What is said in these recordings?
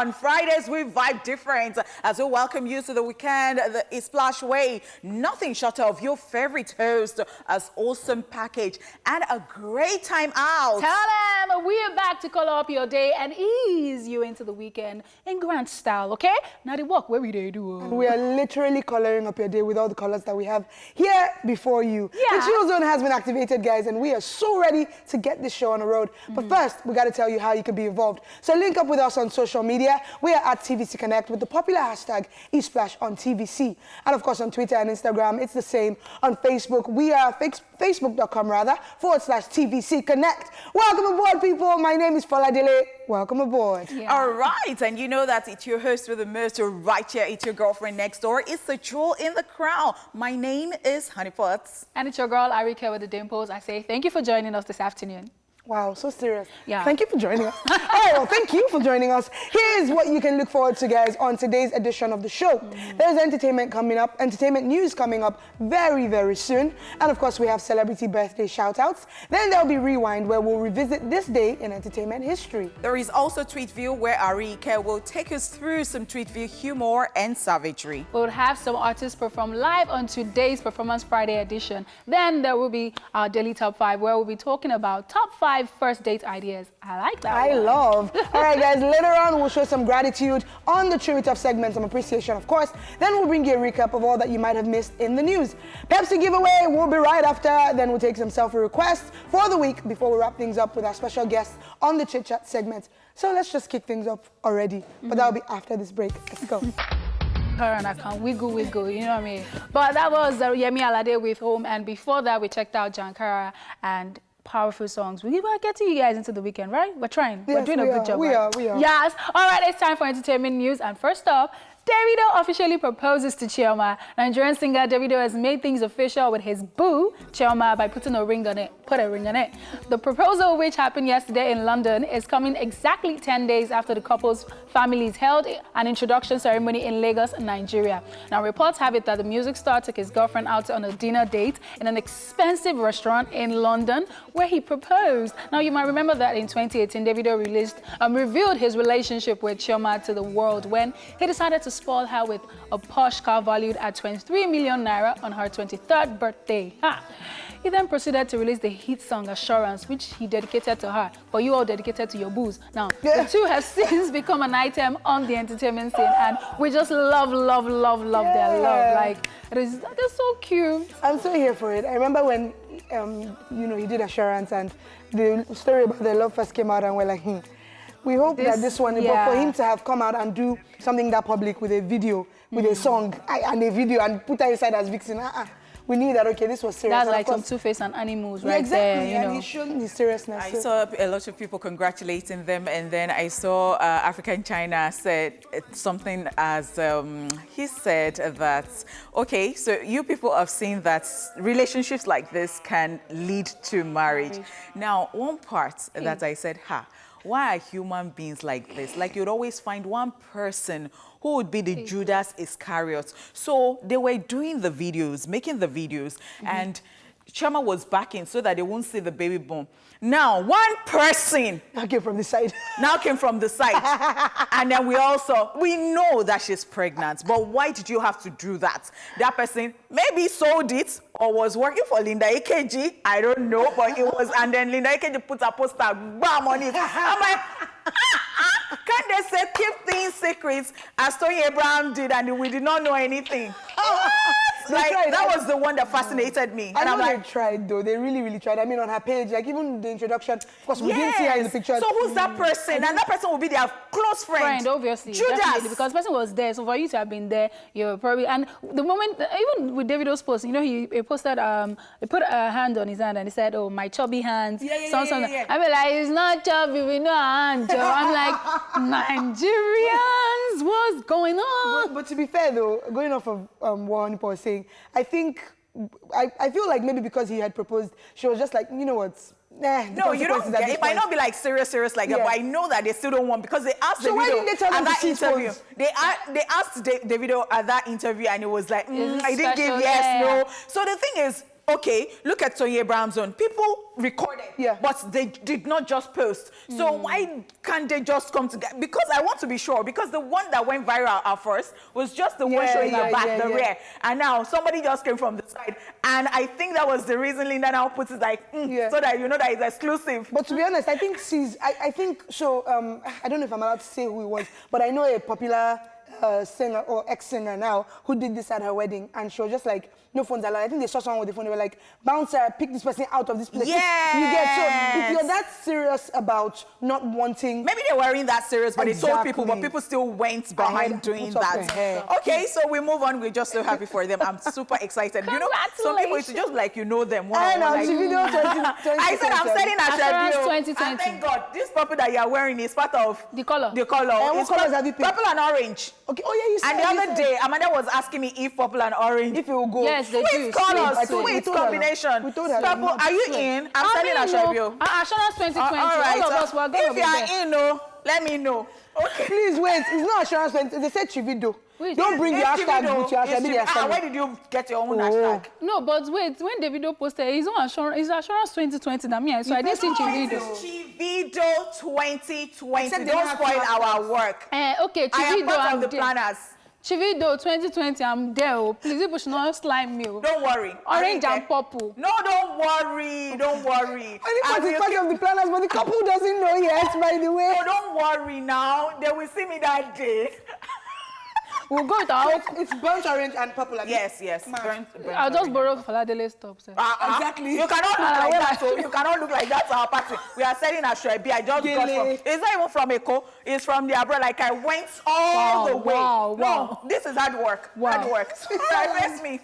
on Fridays, we vibe different as we welcome you to the weekend the Splash Way. Nothing short of your favorite host as awesome package and a great time out. Tell them we are back to color up your day and ease you into the weekend in grand style, okay? Now the work, where we do. We are literally coloring up your day with all the colors that we have here before you. Yeah. The chill zone has been activated, guys, and we are so ready to get this show on the road. But first, we got to tell you how you can be involved. So link up with us on social media. We are at TVC Connect with the popular hashtag eSplash on TVC. And of course on Twitter and Instagram, it's the same. On Facebook, we are facebook.com/TVC Connect. Welcome aboard, people. My name is Adele. Welcome aboard. Yeah. All right, and you know that it's your host with the most right here. It's your girlfriend next door. It's the jewel in the crown. My name is Honeypots. And it's your girl, Arika, with the dimples. I say thank you for joining us this afternoon. Wow, so serious. Yeah. Thank you for joining us. All right, well, thank you for joining us. Here's what you can look forward to, guys, on today's edition of the show. There's entertainment news coming up very, very soon. And of course, we have celebrity birthday shout-outs. Then there'll be Rewind, where we'll revisit this day in entertainment history. There is also Tweet View, where Arika will take us through some Tweet View humor and savagery. We'll have some artists perform live on today's Performance Friday edition. Then there will be our Daily Top 5, where we'll be talking about top 5 first date ideas. I like that. I love. All right, guys, later on, we'll show some gratitude on the Chew It Up segment, some appreciation, of course. Then we'll bring you a recap of all that you might have missed in the news. Pepsi giveaway will be right after. Then we'll take some selfie requests for the week before we wrap things up with our special guest on the Chit Chat segment. So let's just kick things up already. But that'll be after this break. Let's go. Her and I can wiggle, you know what I mean? But that was Yemi Alade with Home. And before that, we checked out Jankara and powerful songs. We will get to you guys into the weekend, right? We're trying. Yes, we're doing a good job. We are. Yes. All right, it's time for entertainment news. And first up, Davido officially proposes to Chioma. Nigerian singer Davido has made things official with his boo, Chioma, by putting a ring on it. The proposal, which happened yesterday in London, is coming exactly 10 days after the couple's families held an introduction ceremony in Lagos, Nigeria. Now, reports have it that the music star took his girlfriend out on a dinner date in an expensive restaurant in London, where he proposed. Now, you might remember that in 2018, Davido revealed his relationship with Chioma to the world when he decided to spoil her with a posh car valued at 23 million naira on her 23rd birthday. He then proceeded to release the hit song Assurance, which he dedicated to her, but you all dedicated to your booze. Now, the two have since become an item on the entertainment scene, and we just love their love. Like, they're so cute. I'm so here for it. I remember when, he did Assurance and the story about their love first came out and we're like, we hope that this one, but for him to have come out and do something that public with a video, with a song and a video and put her inside as vixen, we knew that, okay, this was serious. That's like some Two-Face and Animals right exactly, there, and he's showing his seriousness. I saw a lot of people congratulating them, and then I saw African China said something as, he said that, okay, so you people have seen that relationships like this can lead to marriage. Now, one part that I said, why are human beings like this? Like, you'd always find one person who would be the Judas Iscariot. So they were doing the videos, making the videos, and Chioma was backing so that they won't see the baby bump. Now, one person now came from the side. And then we know that she's pregnant. But why did you have to do that? That person maybe sold it or was working for Linda AKG. I don't know, but it was. And then Linda AKG put a poster, bam, on it. I'm like, can't they say keep things secrets as Tony Abraham did and we did not know anything? That was the one that fascinated me. And I'm like, they tried though. They really tried. I mean, on her page, like even the introduction, of course, we didn't see her in the picture. So who's that person? And that person will be their close friend. Obviously. Judas. Definitely, because the person was there. So for you to have been there, you're probably, and the moment, even with Davido's post, he posted, he put a hand on his hand and he said, oh, my chubby hands. Something. I mean, like, it's not chubby, we know hand. I'm like, Nigerians, what's going on? But to be fair though, going off of what Anipa was saying, I think, I feel like maybe because he had proposed, she was just like, you know what? No, you don't get it. It might not be like serious like that, but I know that they still don't want, because they asked Davido why didn't they tell them at that to interview. They asked Davido at that interview, and it was like, I didn't give yes, no. So the thing is, okay, look at Tony Abraham's own. People recorded, but they did not just post. So why can't they just come together? Because I want to be sure, because the one that went viral at first was just the one showing the back, the rear. And now somebody just came from the side. And I think that was the reason Linda now puts it like, so that you know that it's exclusive. But to be honest, I think I think so. I don't know if I'm allowed to say who it was, but I know a popular singer or ex-singer now who did this at her wedding, and she was just like, no phones allowed. I think they saw someone with the phone. They were like, bouncer, pick this person out of this place. Yes. You get, so if you're that serious about not wanting, maybe they weren't that serious, but they told people, but people still went behind doing that. Okay, so we move on. We're just so happy for them. I'm super excited. You know, some people it's just like you know them. I know. Like, I said I'm selling Assurance a 2020. And thank God, this purple that you are wearing is part of the color. And what colors have you picked? Purple and orange. Okay. Oh yeah, you said. And the other day, Amanda was asking me if purple and orange, if it will go. Yes, they do. Sweet colors, sweet combination. We told her. Purple, are you in? I'm selling a Shabio. Assurance 2020. All right. All of us were going if you are in, no, let me know. Okay. Please wait. It's not Assurance 20. They said Chivido. Don't bring your hashtag with your hashtag. Where did you get your own hashtag? No, but wait, when Davido posted his own Assurance 2020, that means so I didn't see Chivido. Chivido 2020. Don't spoil our work. Okay, Chivido, I am part of the planners. Chivido 2020, I'm there. Oh. Please, people should not slime me. Don't worry. Orange and purple. No, don't worry. Don't worry. I think part of the planners, but the couple doesn't know yet, by the way. No, don't worry now. They will see me that day. We'll go with our It's burnt orange and purple. Yes. Burnt I'll just borrow Faladele stuff. Exactly. You cannot look like that. So you cannot look like that to our party. We are selling a Shrebi. I just got from. It's not even from Eko. It's from the abroad. Like I went all the way. Wow. No, this is hard work. Hard work. Divest me.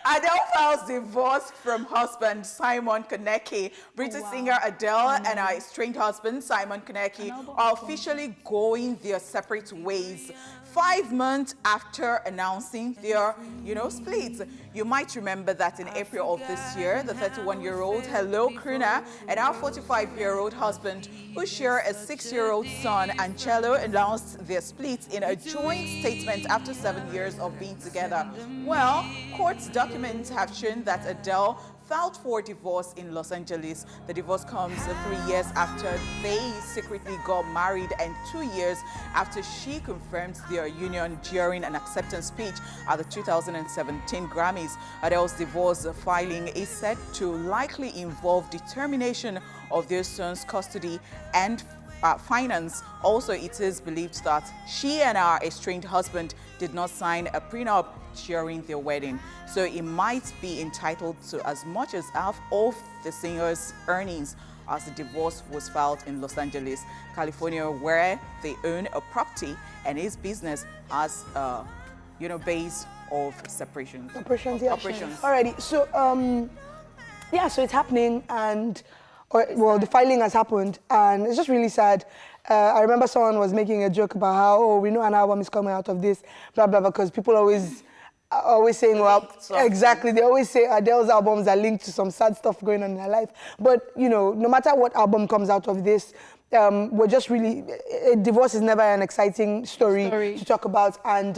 Adele files divorce from husband Simon Konecki. British singer Adele and her estranged husband Simon Konecki are officially going their separate ways. 5 months after announcing their, split. You might remember that in April of this year, the 31-year-old Hello crooner and our 45-year-old husband, who share a 6-year-old son, Angelo, announced their split in a joint statement after 7 years of being together. Well, court documents have shown that Adele filed for divorce in Los Angeles. The divorce comes 3 years after they secretly got married and 2 years after she confirmed their union during an acceptance speech at the 2017 Grammys. Adele's divorce filing is said to likely involve determination of their son's custody and finance. Also, it is believed that she and her estranged husband did not sign a prenup during their wedding, so it might be entitled to as much as half of the singer's earnings, as the divorce was filed in Los Angeles, California, where they own a property and his business as base of separations. Operations. Alrighty, so so it's happening, and the filing has happened, and it's just really sad. I remember someone was making a joke about how, we know an album is coming out of this, blah, blah, blah, because people always saying, exactly, they always say Adele's albums are linked to some sad stuff going on in her life. But, no matter what album comes out of this, we're just really, divorce is never an exciting story to talk about. And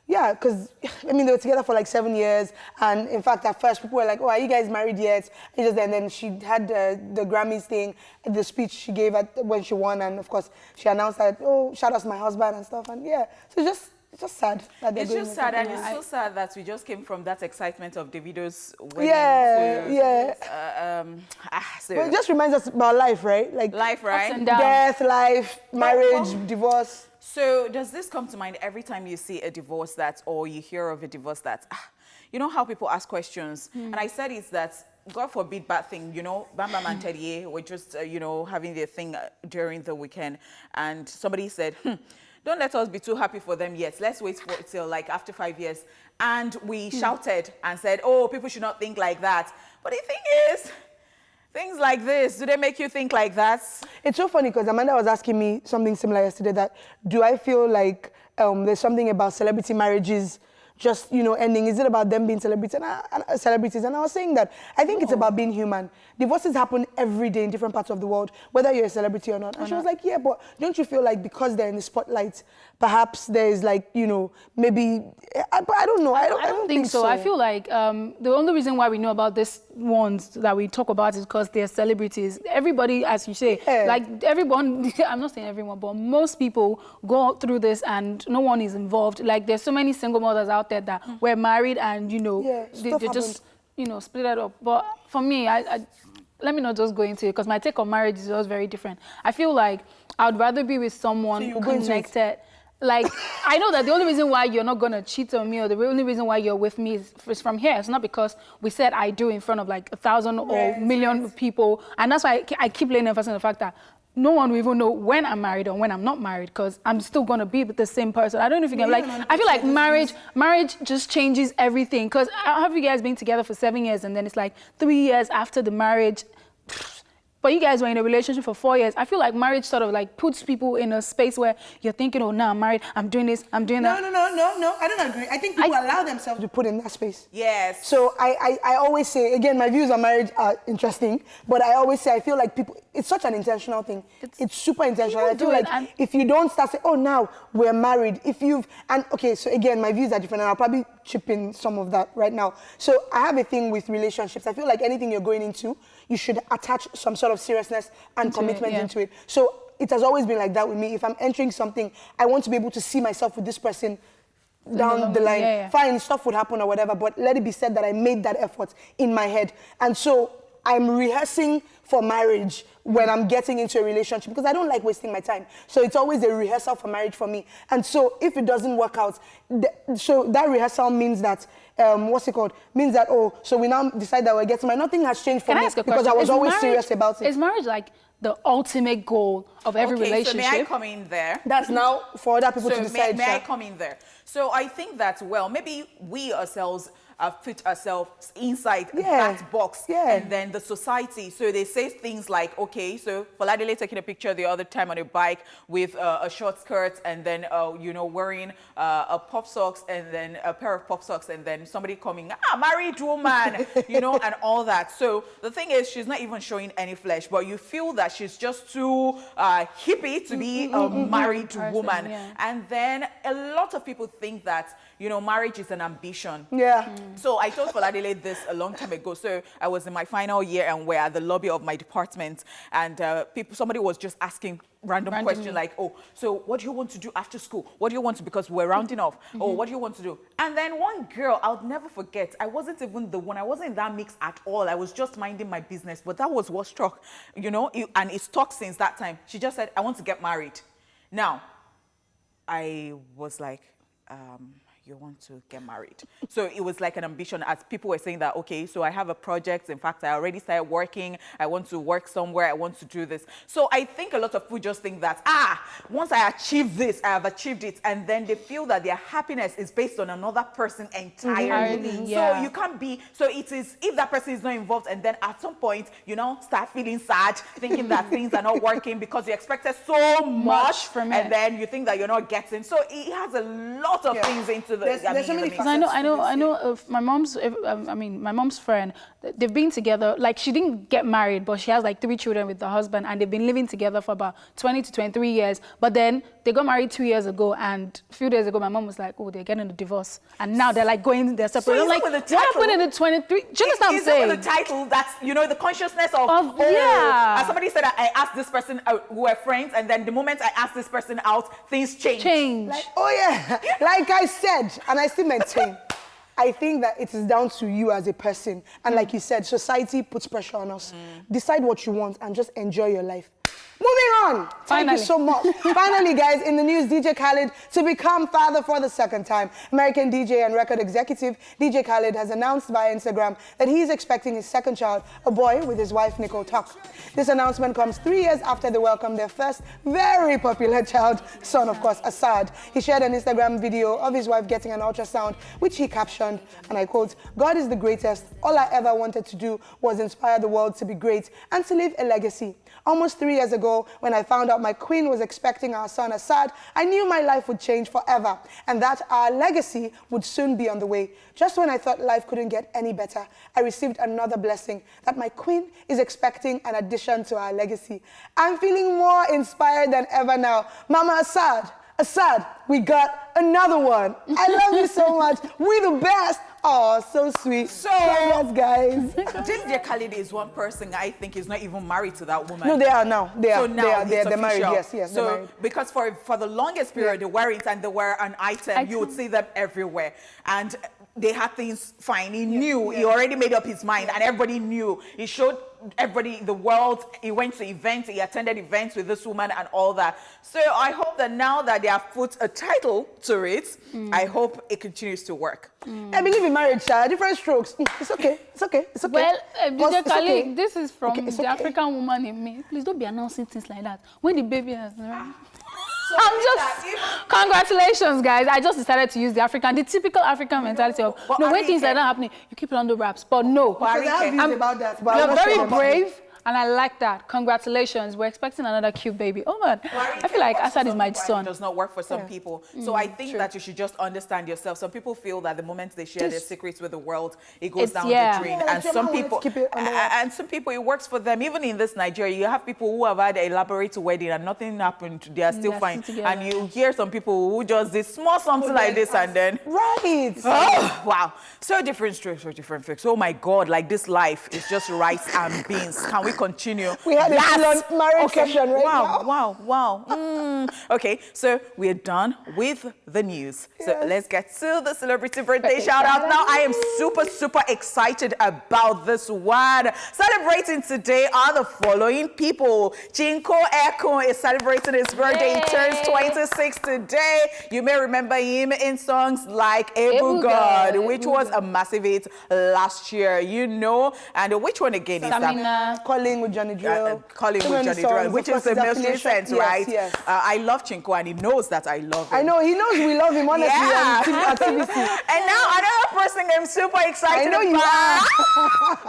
because, they were together for like 7 years. And in fact, at first, people were like, are you guys married yet? And then she had the Grammys thing, the speech she gave when she won. And of course, she announced that, shout out to my husband and stuff. And so it's just sad that they're doing just sad, and it's so sad that we just came from that excitement of Davido's wedding. So it just reminds us about life, right? Like life, right? Death, life, marriage, divorce. So does this come to mind every time you see a divorce or you hear of a divorce you know how people ask questions? And I said it's that, God forbid, bad thing, Bam Bam and Teddy were just, having their thing during the weekend. And somebody said, don't let us be too happy for them yet. Let's wait for it till like after 5 years. And we shouted and said, people should not think like that. But the thing is, things like this, do they make you think like that? It's so funny because Amanda was asking me something similar yesterday, that do I feel like there's something about celebrity marriages just, ending? Is it about them being celebrities? And I was saying that I think it's about being human. Divorces happen every day in different parts of the world, whether you're a celebrity or not. And she was like, yeah, but don't you feel like because they're in the spotlight, perhaps there's like, maybe, I don't know. I don't think so. I feel like the only reason why we know about these ones that we talk about is because they're celebrities. Everybody, as you say, like everyone, I'm not saying everyone, but most people go through this and no one is involved. Like there's so many single mothers out there that were married and, they just, split it up. But for me, I let me not just go into it because my take on marriage is just very different. I feel like I'd rather be with someone connected. Like, I know that the only reason why you're not going to cheat on me or the only reason why you're with me is from here. It's not because we said I do in front of like 1,000 or million people. And that's why I keep laying emphasis on the fact that no one will even know when I'm married or when I'm not married because I'm still going to be with the same person. I don't know if you can, I feel like marriage just changes everything because I have you guys been together for 7 years and then it's like 3 years after the marriage. But you guys were in a relationship for 4 years. I feel like marriage sort of like puts people in a space where you're thinking, oh, now I'm married, I'm doing this, I'm doing that. No, I don't agree. I think people allow themselves to put in that space. Yes. So I always say, again, my views on marriage are interesting, but I always say I feel like people, it's such an intentional thing. It's super intentional. I feel like if you don't start saying, oh, now we're married, so again, my views are different and I'll probably chip in some of that right now. So I have a thing with relationships. I feel like anything you're going into, you should attach some sort of seriousness and commitment into it. So it has always been like that with me. If I'm entering something, I want to be able to see myself with this person down the line. Fine, stuff would happen or whatever, but let it be said that I made that effort in my head. And so I'm rehearsing for marriage when I'm getting into a relationship because I don't like wasting my time. So it's always a rehearsal for marriage for me. And so if it doesn't work out, so that rehearsal means that, means that, so we now decide that we're getting married. Nothing has changed for me because I was always serious about it. Is marriage like the ultimate goal of every relationship? So may I come in there? That's now for other people to decide. May I come in there? So I think that, maybe we ourselves put ourselves inside that box and then the society. So they say things like, okay, so Foladele taking a picture the other time on a bike with a short skirt and then, wearing a pop socks and then a pair of pop socks and then somebody coming, married woman, and all that. So the thing is, she's not even showing any flesh, but you feel that she's just too hippie to be a married woman. Yeah. And then a lot of people think that, marriage is an ambition. Yeah. So I told Foladele this a long time ago. So I was in my final year and we're at the lobby of my department and somebody was just asking random question like, so what do you want to do after school? What do you want to, because we're rounding off. What do you want to do? And then one girl, I'll never forget, I wasn't even the one, I wasn't in that mix at all. I was just minding my business, but that was what struck, and it stuck since that time. She just said, I want to get married. Now, I was like, you want to get married. So it was like an ambition as people were saying that, okay, so I have a project. In fact, I already started working. I want to work somewhere. I want to do this. So I think a lot of people just think that, once I achieve this, I have achieved it. And then they feel that their happiness is based on another person entirely. So you can't be, so it is, if that person is not involved and then at some point, start feeling sad, thinking that things are not working because you expected so much from it. And then you think that you're not getting. So it has a lot of things into there's so many facets. I know my mom's friend, they've been together, like she didn't get married, but she has like 3 children with the husband and they've been living together for about 20 to 23 years. But then they got married 2 years ago and a few days ago, my mom was like, they're getting a divorce. And now they're like they're separate. So I'm like, what happened in the 23? Do you understand what I'm saying? Is it with the title that's, the consciousness of as somebody said, I asked this person, who are friends, and then the moment I asked this person out, things change. Like, like I said, and I still maintain, I think that it is down to you as a person. And like you said, society puts pressure on us. Decide what you want and just enjoy your life. Moving on. Thank you so much. Finally, guys, in the news, DJ Khaled to become father for the second time. American DJ and record executive DJ Khaled has announced via Instagram that he is expecting his second child, a boy, with his wife, Nicole Tuck. This announcement comes 3 years after they welcomed their first very popular child, son, of course, Assad. He shared an Instagram video of his wife getting an ultrasound, which he captioned, and I quote, "God is the greatest. All I ever wanted to do was inspire the world to be great and to leave a legacy. Almost 3 years ago, ago, when I found out my queen was expecting our son Assad, I knew my life would change forever and that our legacy would soon be on the way. Just when I thought life couldn't get any better, I received another blessing that my queen is expecting an addition to our legacy. I'm feeling more inspired than ever now. Mama Assad, we got another one. I love you so much. We the best. Oh, so sweet. So, yes, guys. Ginger Khalid is one person I think is not even married to that woman. No, they are now. They're married. Yes, they're So married. because for the longest period they were it and they were an item, you would see them everywhere. And they had things fine. He knew. He already made up his mind, and everybody knew. He showed everybody, the world. He went to events. He attended events with this woman and all that. So I hope that now that they have put a title to it, I hope it continues to work. I believe in marriage, different strokes. It's okay. It's okay. It's okay. Well, It's colleague, okay. this is from It's the okay. African woman in me. Please don't be announcing things like that. When the baby has... So I'm just... Congratulations, guys. I just decided to use the typical African mentality of, But no, when Arike- things like that happening, you keep it under wraps. But no. Because I have views about that. But You're I'm not sure very about brave. it. And I like that. Congratulations. We're expecting another cute baby. Oh, man. I feel like Assad is my son. It does not work for some people. So I think that you should just understand yourself. Some people feel that the moment they share their secrets with the world, it goes down the drain. Yeah, And some wanted to people, keep it under wraps. and some people, it works for them. Even in this Nigeria, you have people who have had an elaborate wedding and nothing happened. They are still They're fine. still together. And you hear some people who just did small something like this and then... Right. Oh, wow. So different strokes for different folks. Oh my God, like this life is just rice and beans. Can we continue? We had a full-on marriage session right now. Wow. Okay, so we're done with the news. So let's get to the celebrity birthday shout out. Now I am super excited about this one. Celebrating today are the following people. Chinko Eko is celebrating his birthday. He turns 26 today. You may remember him in songs like Ebu God, which was a massive hit last year, you know. And which one again is that? Stamina. Calling with Johnny Drill. Calling with Too many Johnny Drill, songs. which Of is course, the his most affiliation. recent, Yes, right? yes. I love Chinko and he knows that I love him. I know. He knows we love him, honestly. Yeah. At TVC. And now another person I'm super excited I know you about.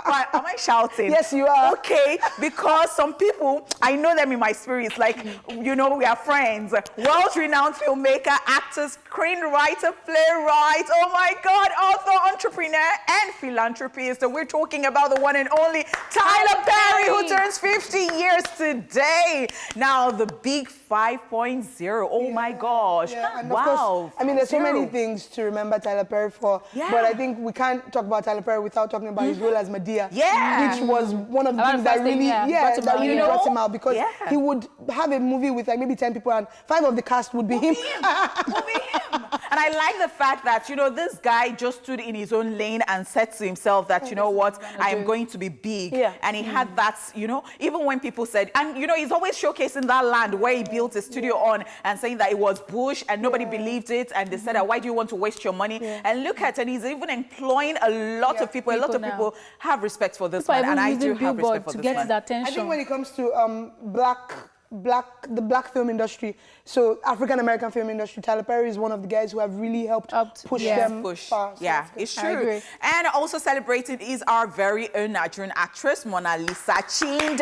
But am I shouting? Yes, you are. Okay, because some people, I know them in my spirit. Like, you know, we are friends. World-renowned filmmaker, actor, screenwriter, playwright. Oh my God, author, entrepreneur, and philanthropist. So we're talking about the one and only Tyler Perry, who turns 50 years today. Now, the big 5.0. Oh my gosh. Yeah, and wow. of course, I mean, there's so many Zero. things to remember Tyler Perry for. Yeah. But I think we can't talk about Tyler Perry without talking about his role as Medea. Yeah. Which was one of the About things the that first thing, really, brought him that out, really you brought know? him out, because Yeah. he would have a movie with like maybe 10 people and 5 of the cast would be him. Will be him. And I like the fact that, you know, this guy just stood in his own lane and said to himself that, you know what, I am going to be big. Yeah. And he had that, you know, even when people said, and, you know, he's always showcasing that land where he built a studio on and saying that it was bush and nobody believed it. And they said, why do you want to waste your money? And look at it, he's even employing a lot of people. A lot of People people have respect for this People are man. And I even do using have respect billboard for to this get man. his attention. I think when it comes to the black film industry, so African American film industry, Tyler Perry is one of the guys who have really helped push them far. So Yeah, that's good. it's I true. agree. And also celebrated is our very own Nigerian actress, Mona Lisa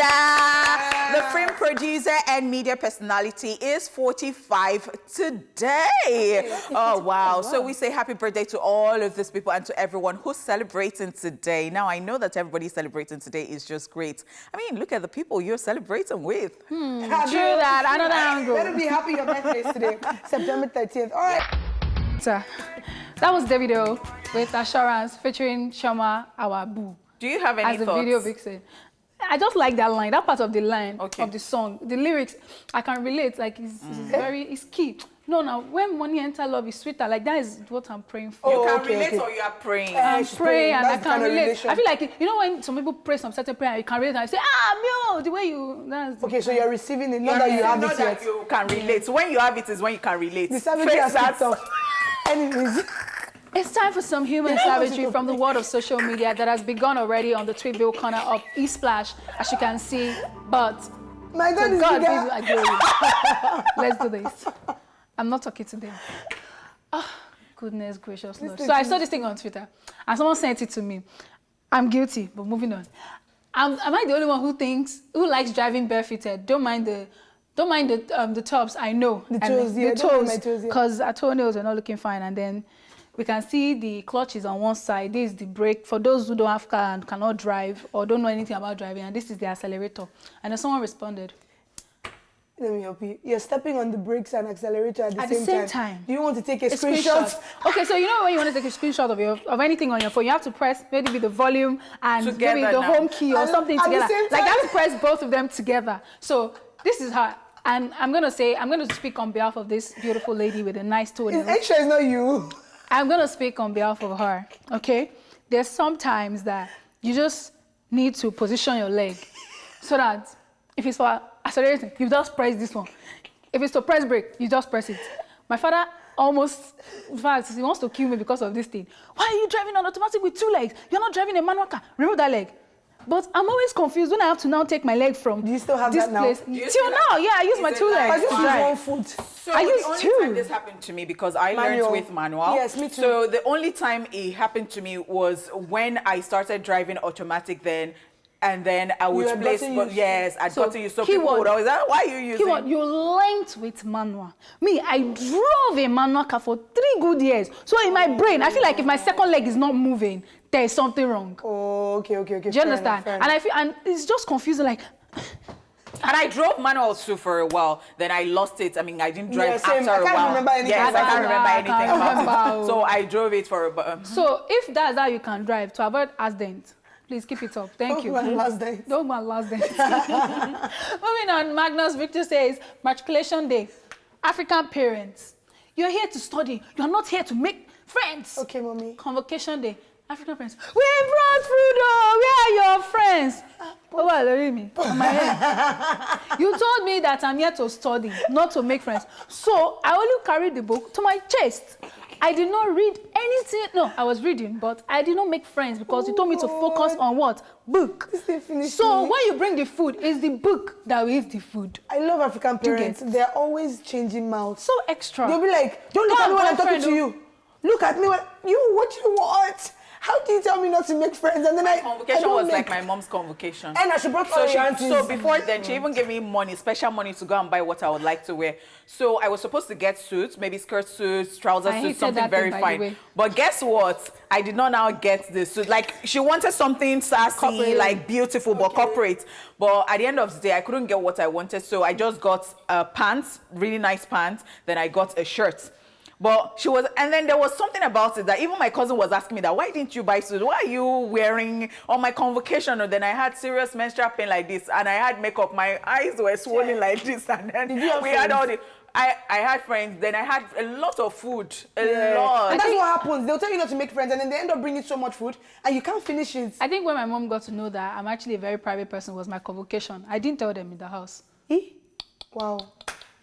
Chinda. The film producer and media personality is 45 today. Oh, wow. So we say happy birthday to all of these people and to everyone who's celebrating today. Now, I know that everybody celebrating today is just great. I mean, look at the people you're celebrating with. True that. Another angle. Better be happy your birthday is today, September 13th. All right. So, that was Davido with Assurance featuring Shoma, our boo, Do you have any as a thoughts? video vixen. I just like that line, that part of the line Okay. of the song. The lyrics, I can relate, like it's key. No, now, when money enter love is sweeter, like that is what I'm praying for. You can okay, relate okay. or you are praying. I she's pray praying. and That's I the can kind of relate. relation. I feel like, you know when some people pray some certain prayer and you can relate and I say, Mio, the way you, that's Okay, so you're receiving it, not that you have Not it that yet. you can relate. So when you have it is when you can relate. The savagery Face has that. kicked off. Anyways. It's time for some human savagery from the world of social media that has begun already on the Tweetbill corner of eSplash, as you can see. But My God, to is God be bigger. the glory. Let's do this. I'm not talking to them. Oh, goodness gracious Lord. So I saw this thing on Twitter, and someone sent it to me. I'm guilty, but moving on. Am I the only one who likes driving barefooted? Don't mind the tops. I know the toes. And yeah, the don't mind my toes, toes. Yeah. because our toenails are not looking fine, and then we can see the clutch is on one side. This is the brake for those who don't have car and cannot drive or don't know anything about driving, and this is the accelerator. And then someone responded. Let me help you. You're stepping on the brakes and accelerator at the same time. Do you want to take a screenshot? Okay, so you know when you want to take a screenshot of anything on your phone, you have to press maybe the volume and Together maybe the now. home key or something at the together. same Like you time. have to press both of them together. So this is her. And I'm going to speak on behalf of this beautiful lady with a nice toenails. Make sure it's not you. I'm going to speak on behalf of her, okay? There's sometimes that you just need to position your leg so that if it's for accelerating, you just press this one. If it's to press brake, you just press it. My father almost, in fact, he wants to kill me because of this thing. Why are you driving on automatic with 2 legs? You're not driving a manual car. Remove that leg. But I'm always confused when I have to now take my leg from Do you still have this that now? place. Till now, yeah, I use my 2 legs. I just to use drive. one foot. So I the used only two. time this happened to me, because I Manual. learned with manual. Yes, me too. So the only time it happened to me was when I started driving automatic then. And then I would You had place, gotten but used- yes, I'd So, gotten used. So keyword. people would always ask, why are you using? Keyword, you learned with manual. Me, I drove a manual car for 3 good years. So in my brain, I feel like if my second leg is not moving, there is something wrong. Oh, okay. Do you understand? And it's just confusing, like, And I drove manual too for a while. Then I lost it. I mean, I didn't drive Yeah, same. after I a can't while. remember anything Yes, I about can't it. remember I anything can't about remember. it. So I drove it for a so if that's how you can drive to avoid accidents, please keep it up. Thank you. Last day. Don't go last day. Moving on, Magnus Victor says, matriculation day. African parents, you're here to study. You're not here to make friends. Okay, mommy. Convocation day. African parents, we brought food, oh, where are your friends? Oh, well, leave me on my head. You told me that I'm here to study, not to make friends. So I only carried the book to my chest. I did not read anything. No, I was reading, but I did not make friends because you told me to focus on what? Book. So when you bring the food, it's the book that will eat the food. I love African Do you parents. get it? They're always changing mouths. So extra. They'll be like, don't look at me when I'm talking boyfriend, to you. Look at me when what you want? How can you tell me not to make friends? And then My convocation was like my mom's convocation. And she brought all your aunties. So before then, she even gave me money, special money to go and buy what I would like to wear. So I was supposed to get suits, maybe skirt suits, trouser I suits, hated something that very thing, by the fine. way. But guess what? I did not now get the suit. Like, she wanted something sassy, Corporate. like beautiful, but corporate. But at the end of the day, I couldn't get what I wanted. So I just got pants, really nice pants. Then I got a shirt. But she was, and then there was something about it that even my cousin was asking me that, why didn't you buy suits? Why are you wearing on my convocation? And then I had serious menstrual pain like this, and I had makeup. My eyes were swollen like this, and then Did you have we had friends? all the. I had friends. Then I had a lot of food, a lot. And that's what happens. They'll tell you not to make friends, and then they end up bringing so much food, and you can't finish it. I think when my mom got to know that I'm actually a very private person was my convocation. I didn't tell them in the house. Wow.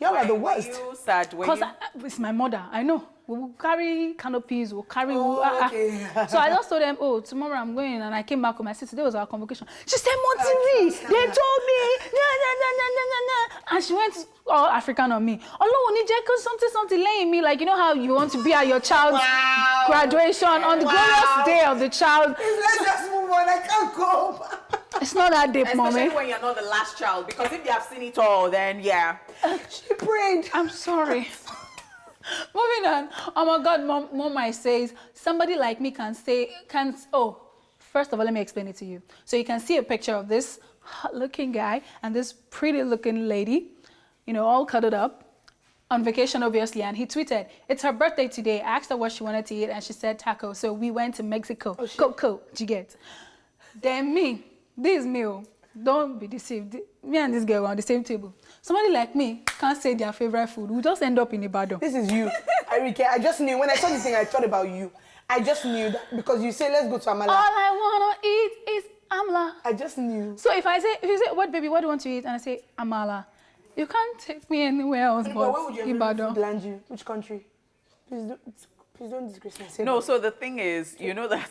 Y'all are the worst. Were you sad? Because it's my mother, I know. We will carry canopies, we'll carry... okay. So I just told them, oh, tomorrow I'm going, and I came back with my sister. Today was our convocation. She said, Montiri, they told me, and she went all African on me. Although something laying me, like, you know how you want to be at your child's graduation on the glorious day of the child. Let's just move on. I can't go. It's not that deep, Especially mommy. when you're not the last child, because if you have seen it all, then yeah. She prayed. I'm sorry. Moving on. Oh my God, mom I says, somebody like me first of all, let me explain it to you. So you can see a picture of this hot-looking guy and this pretty-looking lady, you know, all cuddled up, on vacation, obviously, and he tweeted, it's her birthday today. I asked her what she wanted to eat, and she said taco. So we went to Mexico. Coco, you get? Then this meal, don't be deceived. Me and this girl were on the same table. Somebody like me can't say their favorite food. We just end up in Ibadan. This is you. I just knew. When I saw this thing, I thought about you. I just knew that because you say, let's go to Amala. All I wanna eat is amala. I just knew. So if you say, what baby, what do you want to eat? And I say, amala. You can't take me anywhere else But but where would your favorite Ibadan. food land you? Which country? Please don't disgrace myself. No, so the thing is, you know that.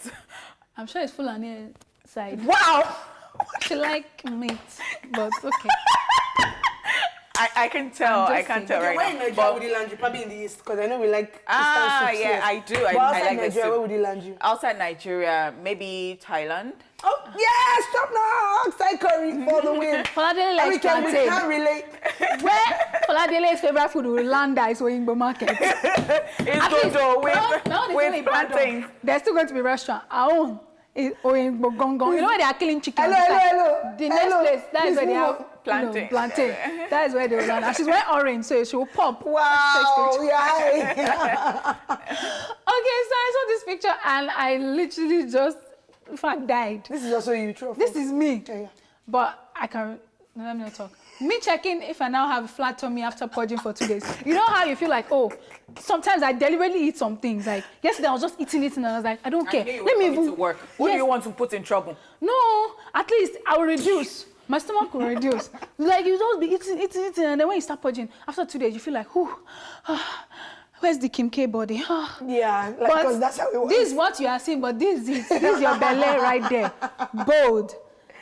I'm sure it's full on the side. Wow! She like meat, but okay. I can tell. I'm I just can't saying. tell Okay, right where in now. Nigeria would you land you? Probably in the east, because I know we like Eastern soups Yeah, here. I do. But I outside like the Nigeria, where soup. would you land you? Outside Nigeria, maybe Thailand. Oh, yes, stop now. Outside curry for the win. Foladele likes We plantain. can't relate. Where Foladele's favorite food will land is Oyingbo Market. It's dodo with plantains. There's still going to be a restaurant. Our own is Oyingbo Gong. You know where they are killing chicken? Hello. The next place, that is where they have Plantain. plantain. That is where they will land. And she's wearing orange, so she will pop. Wow, yeah. Okay, so I saw this picture and I literally just, in fact, died. This is also you, true. This is me. Yeah. But I can, let me not talk. Me checking if I now have a flat tummy after purging for 2 days. You know how you feel like, oh, sometimes I deliberately eat some things. Like yesterday I was just eating and I was like, I don't care. Let me even work. Who do you want to put in trouble? No, at least I will reduce. My stomach will reduce. Like you just be eating, and then when you start purging, after 2 days you feel like, whew, where's the Kim K body? Yeah, like, because that's how it works. This is what you are seeing, but this is your belly right there. Bold.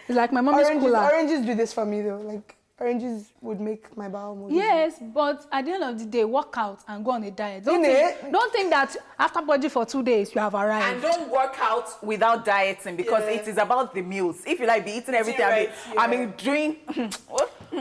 It's like my mommy's cooler. Oranges do this for me though. Like oranges would make my bowel move. Yes, but at the end of the day, work out and go on a diet. Don't think that after purging for 2 days, you have arrived. And don't work out without dieting because it is about the meals. If you like be eating everything, I mean doing...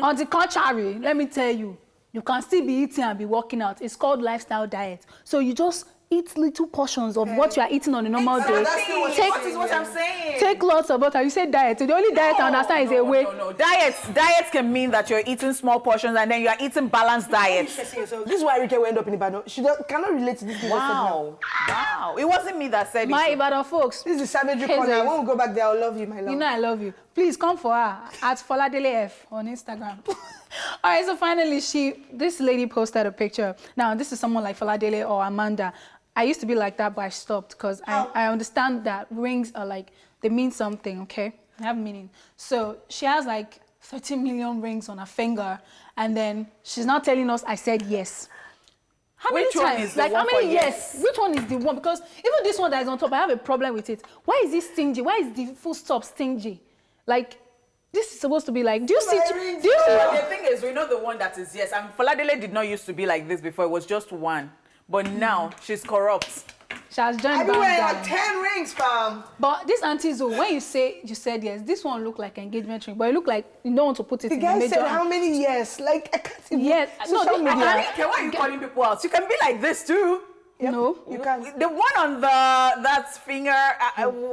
On the contrary, let me tell you, you can still be eating and be working out. It's called lifestyle diet. So you just eat little portions of what you are eating on a normal day. That is what I'm saying. Take lots of butter. You say diet. So the only diet I understand is a way. No. Diets can mean that you're eating small portions and then you are eating balanced diets. This is why Rike will end up in Ibadan. She cannot relate to this. Wow. It wasn't me that said it. My Ibadan folks. This is savagery corner. When we go back there, I'll love you, my love. You know I love you. Please come for her at Foladele F on Instagram. All right, so finally, this lady posted a picture. Now, this is someone like Foladele or Amanda. I used to be like that, but I stopped because I understand that rings are like, they mean something, okay? They have meaning. So she has like 13 million rings on her finger, and then she's now telling us, I said yes. How many times? Like, how many yes? Which one is the one? Because even this one that is on top, I have a problem with it. Why is this stingy? Why is the full stop stingy? Like, this is supposed to be like, do you see? The thing is, we know the one that is yes. And Foladele did not used to be like this before. It was just one. But now, she's corrupt. She has joined the wearing like 10 rings, fam. But this auntie Zo, when you said yes, this one look like engagement ring, but it look like you don't want to put it in the major. The guy said how many yes? Like, I can't even. Yes. Social media. Why are you calling people out? You can be like this too. Yep. No, you can't. The one on that finger,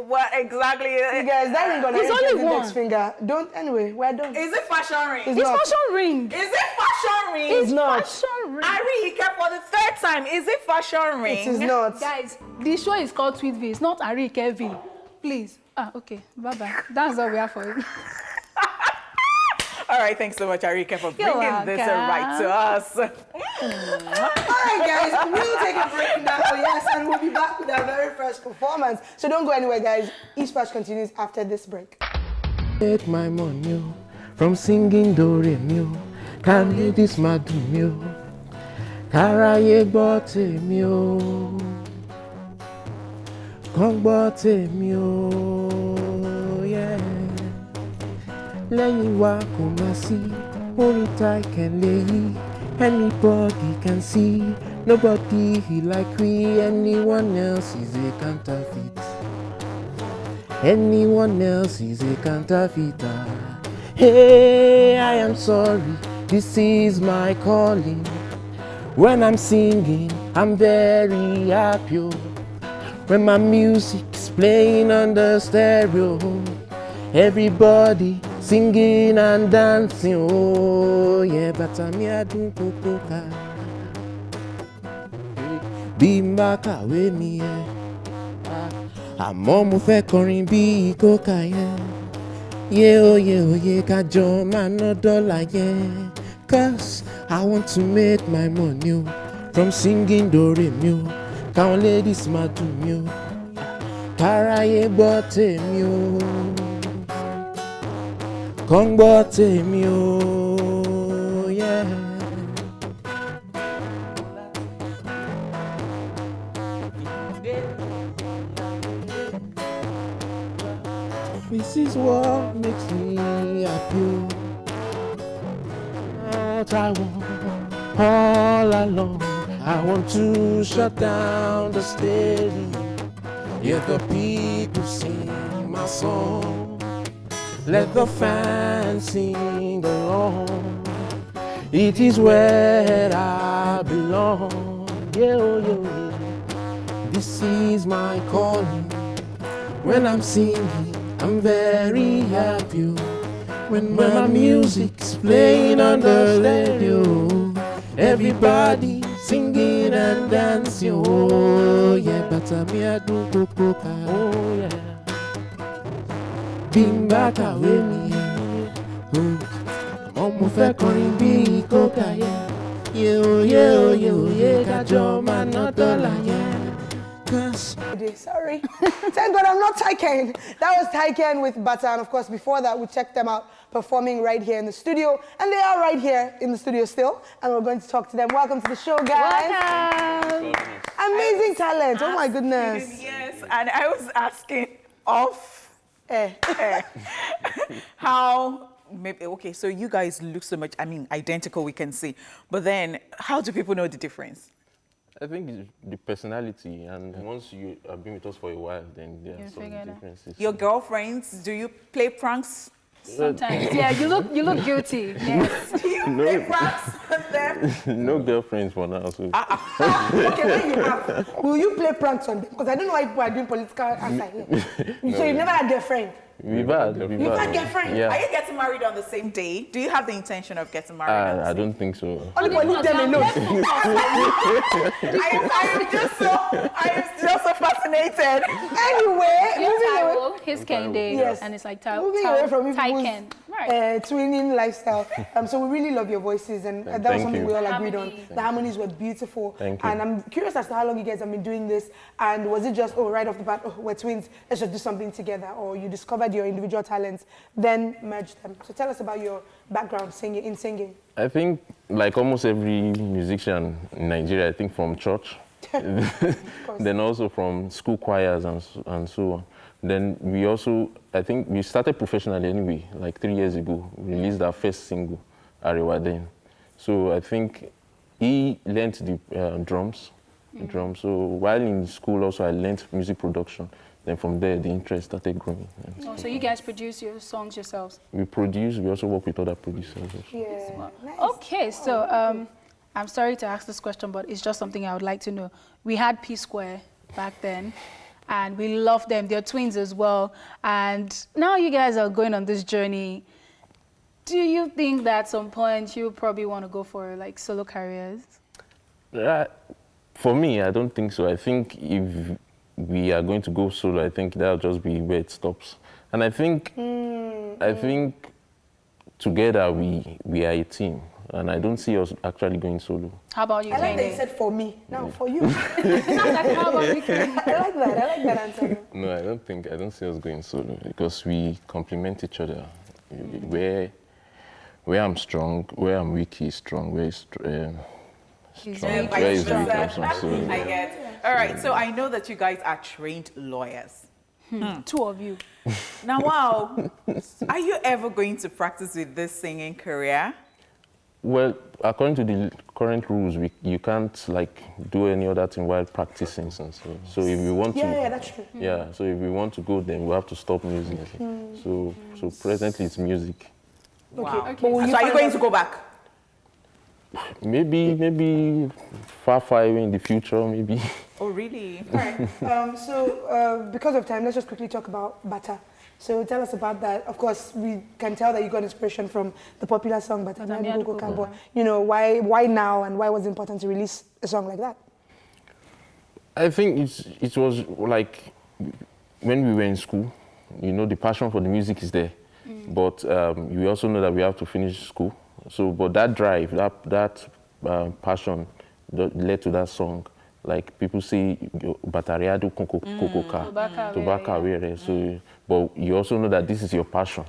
what exactly? You guys, that ring on it's only one. Index finger. Don't, anyway, we're done. Is it fashion ring? It's fashion ring. Is it fashion ring? It's not. Fashion ring. Arike, for the third time, is it fashion ring? It is not. Guys, the show is called Tweet V. It's not Arike V. Please. Okay. Bye-bye. That's all we have for you. All right, thanks so much, Arike, for bringing this right to us. All right, guys, we'll take a break now, yes, and we'll be back with our very first performance. So don't go anywhere, guys. Esports continues after this break. Make my money from singing do re mi. Can you this madu mi? Karaye gbọ́ tèmi o. Kàn gbọ́ tèmi o. Yeah. Lẹ́yìn wa kò má sí, oríta ìkẹ̀lẹ̀ yìí, anybody can see, nobody like we, anyone else is a counterfeit. Anyone else is a counterfeiter. Hey, I am sorry, this is my calling. When I'm singing, I'm very happy. When my music's playing on the stereo, everybody singing and dancing, oh yeah, but I'm here doing coca. Bí n bá kàwé mi yẹn, àmọ́ mo fẹ́ kọrin bí coca yẹn. Yé ká jọ máa ná dọ́là yẹn. 'Cause I want to make my money from singing do re mi o. Káwọn ladies máa dùn mí o. Káráyé gbọ́ tèmi o. Kàn gbọ́ tèmi o, yeah. This is what makes me happy. what I want all along. I want to shut down the stereo, hear the people sing my song, let the fans sing along. It is where I belong. Yeah, oh, yeah, yeah. This is my calling. When I'm singing, I'm very happy. When my music's playing on the radio, everybody singing and dancing. Oh yeah, but I'm here to go coca. Oh yeah. Bing back away me. Mo fẹ́ kọrin bí coca yeah. Yeah, yeah, yeah, yeah. Kájọ máa ná dọ́là yeah. Sorry. Thank God I'm not Tyken. That was Tyken with Butter. And of course, before that, we checked them out performing right here in the studio. And they are right here in the studio still. And we're going to talk to them. Welcome to the show, guys. Welcome. Amazing talent. Oh, my goodness. Yes, and I was asking off how, maybe, okay, so you guys look so much, I mean, identical, we can see. But then, how do people know the difference? I think it's the personality, and once you have been with us for a while, then there are some differences. Your girlfriends, do you play pranks? Sometimes, yeah, you look guilty. Yes. Do you play pranks with them? No girlfriends for now. So. Okay, when you have, will you play pranks on them? Because I don't know why people are doing political answer here. So you've never had a girlfriend? We've had girlfriend? Yeah. Are you getting married on the same day? Do you have the intention of getting married on the same I don't think so. Only for leave them alone. I am just so fascinated. Anyway, Taiwo, his Kende, Yes. and it's like Taiwo. moving away from Tyken. twinning lifestyle. So we really love your voices, and that was something we all agreed on. The harmonies were beautiful. Thank you. And I'm curious as to how long you guys have been doing this, and was it just, right off the bat, we're twins, let's just do something together, or you discovered your individual talents, then merged them? So tell us about your background in singing. I think, like almost every musician in Nigeria, I think from church, then also from school choirs and so on. Then we also, I think we started professionally anyway, like 3 years ago. We released our first single, Arewa Then. So I think he learned the drums. So while in school also I learned music production. Then from there, the interest started growing. Oh, so you guys produce your songs yourselves? We produce, we also work with other producers. Yeah. Nice. Okay, so I'm sorry to ask this question, but it's just something I would like to know. We had P Square back then, and we love them. They're twins as well. And now you guys are going on this journey. Do you think that at some point you probably want to go for like solo careers? For me, I don't think so. I think if we are going to go solo, I think that'll just be where it stops. And I think together we are a team, and I don't see us actually going solo. How about you, I like that you Kende? said for me. Now for you. How about you, Kende? I like that answer. No, I don't see us going solo because we complement each other. Where I'm strong, where I'm weak, he's strong. Where he's strong, where he's weak, I'm strong. So, I get. All right, so I know that you guys are trained lawyers. Two of you. Now, wow, are you ever going to practice with this singing career? well, according to the current rules, you can't like do any other thing while practicing. And so if we want to, yeah, that's true. Yeah, so if we want to go, then we have to stop music. So presently it's music. Wow. Okay. So are you going to go back? Maybe far away in the future, maybe. Oh, really? All right. So because of time, let's just quickly talk about Bata. So tell us about that. Of course, we can tell that you got inspiration from the popular song Bata. But you know, why now, and why was it important to release a song like that? I think it was like when we were in school, you know, the passion for the music is there, but we also know that we have to finish school. So, but that drive, that passion led to that song. Like people say, "Batariado kokoka, tobacco were." So, but you also know that this is your passion.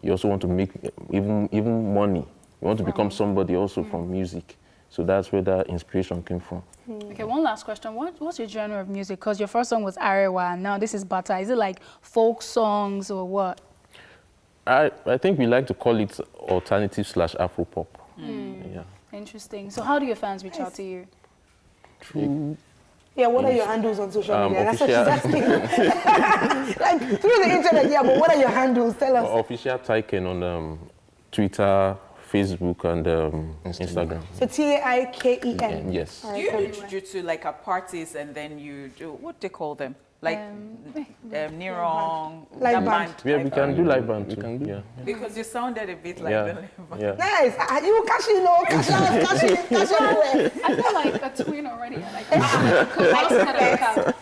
You also want to make even money. You want to become somebody also from music. So that's where that inspiration came from. Okay, one last question. What's your genre of music? Because your first song was Arewa, and now this is Bata. Is it like folk songs or what? I think we like to call it alternative / Afro pop. Yeah. interesting. So how do your fans reach out to you? Yeah, what are your handles on social media? That's what she's official- asking. Like, through the internet, yeah, but what are your handles? Tell us. Official Taiken on Twitter, Facebook, and Instagram. So Taikeen. Yes. Do you do to like a parties and then you do, what they call them? Like Nirong, Live the band. Yeah, we can do live band too. Yeah. Because you sounded a bit like Yeah. the live band. Yeah. Nice. You cash in, no, cash out, cash in, cash everywhere. I feel like a twin already. Like,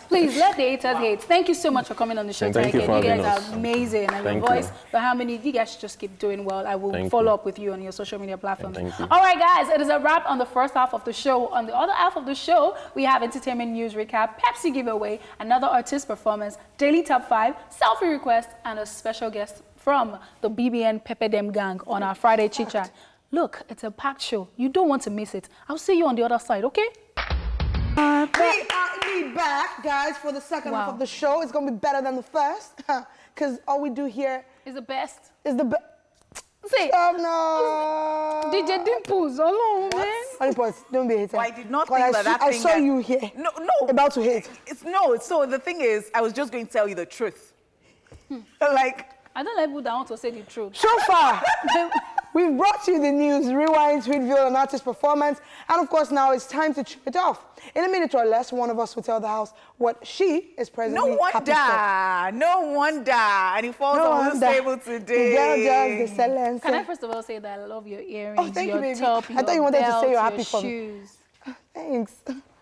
please let the haters hate. Thank you so much for coming on the show. Thank you Taika. for You having guys us. are amazing, and Thank your voice, you. the harmony. You guys should just keep doing well. I will Thank follow you. up with you on your social media platforms. Thank you. All right, guys, it is a wrap on the first half of the show. On the other half of the show, we have entertainment news recap, Pepsi giveaway, another artist performance, daily top 5, selfie request, and a special guest from the BBN Pepe Dem gang on our Friday chitchat. Look, it's a packed show. You don't want to miss it. I'll see you on the other side, okay? We are indeed back, guys, for the second half Wow. of the show. It's going to be better than the first, because all we do here It's the best. is the best. See, Oh, no. DJ Dimples, alone, man. Honey, pause. Don't be a hater. Well, I did not 'Cause think that I thing saw that- you here. No. About to hate. So the thing is, I was just going to tell you the truth. Like, I don't like people that want to say the truth. So far, we've brought you the news, rewind, reveal an artist performance, and of course now it's time to check it off. In a minute or less, one of us will tell the house what she is presently no happy wonder. And it falls for. No on wonder. this table The today. girl just excellence. Can I first of all say that I love your earrings, Oh, thank you, your baby. top, I thought your you wanted to say belt, you're your happy for me. shoes. Thanks.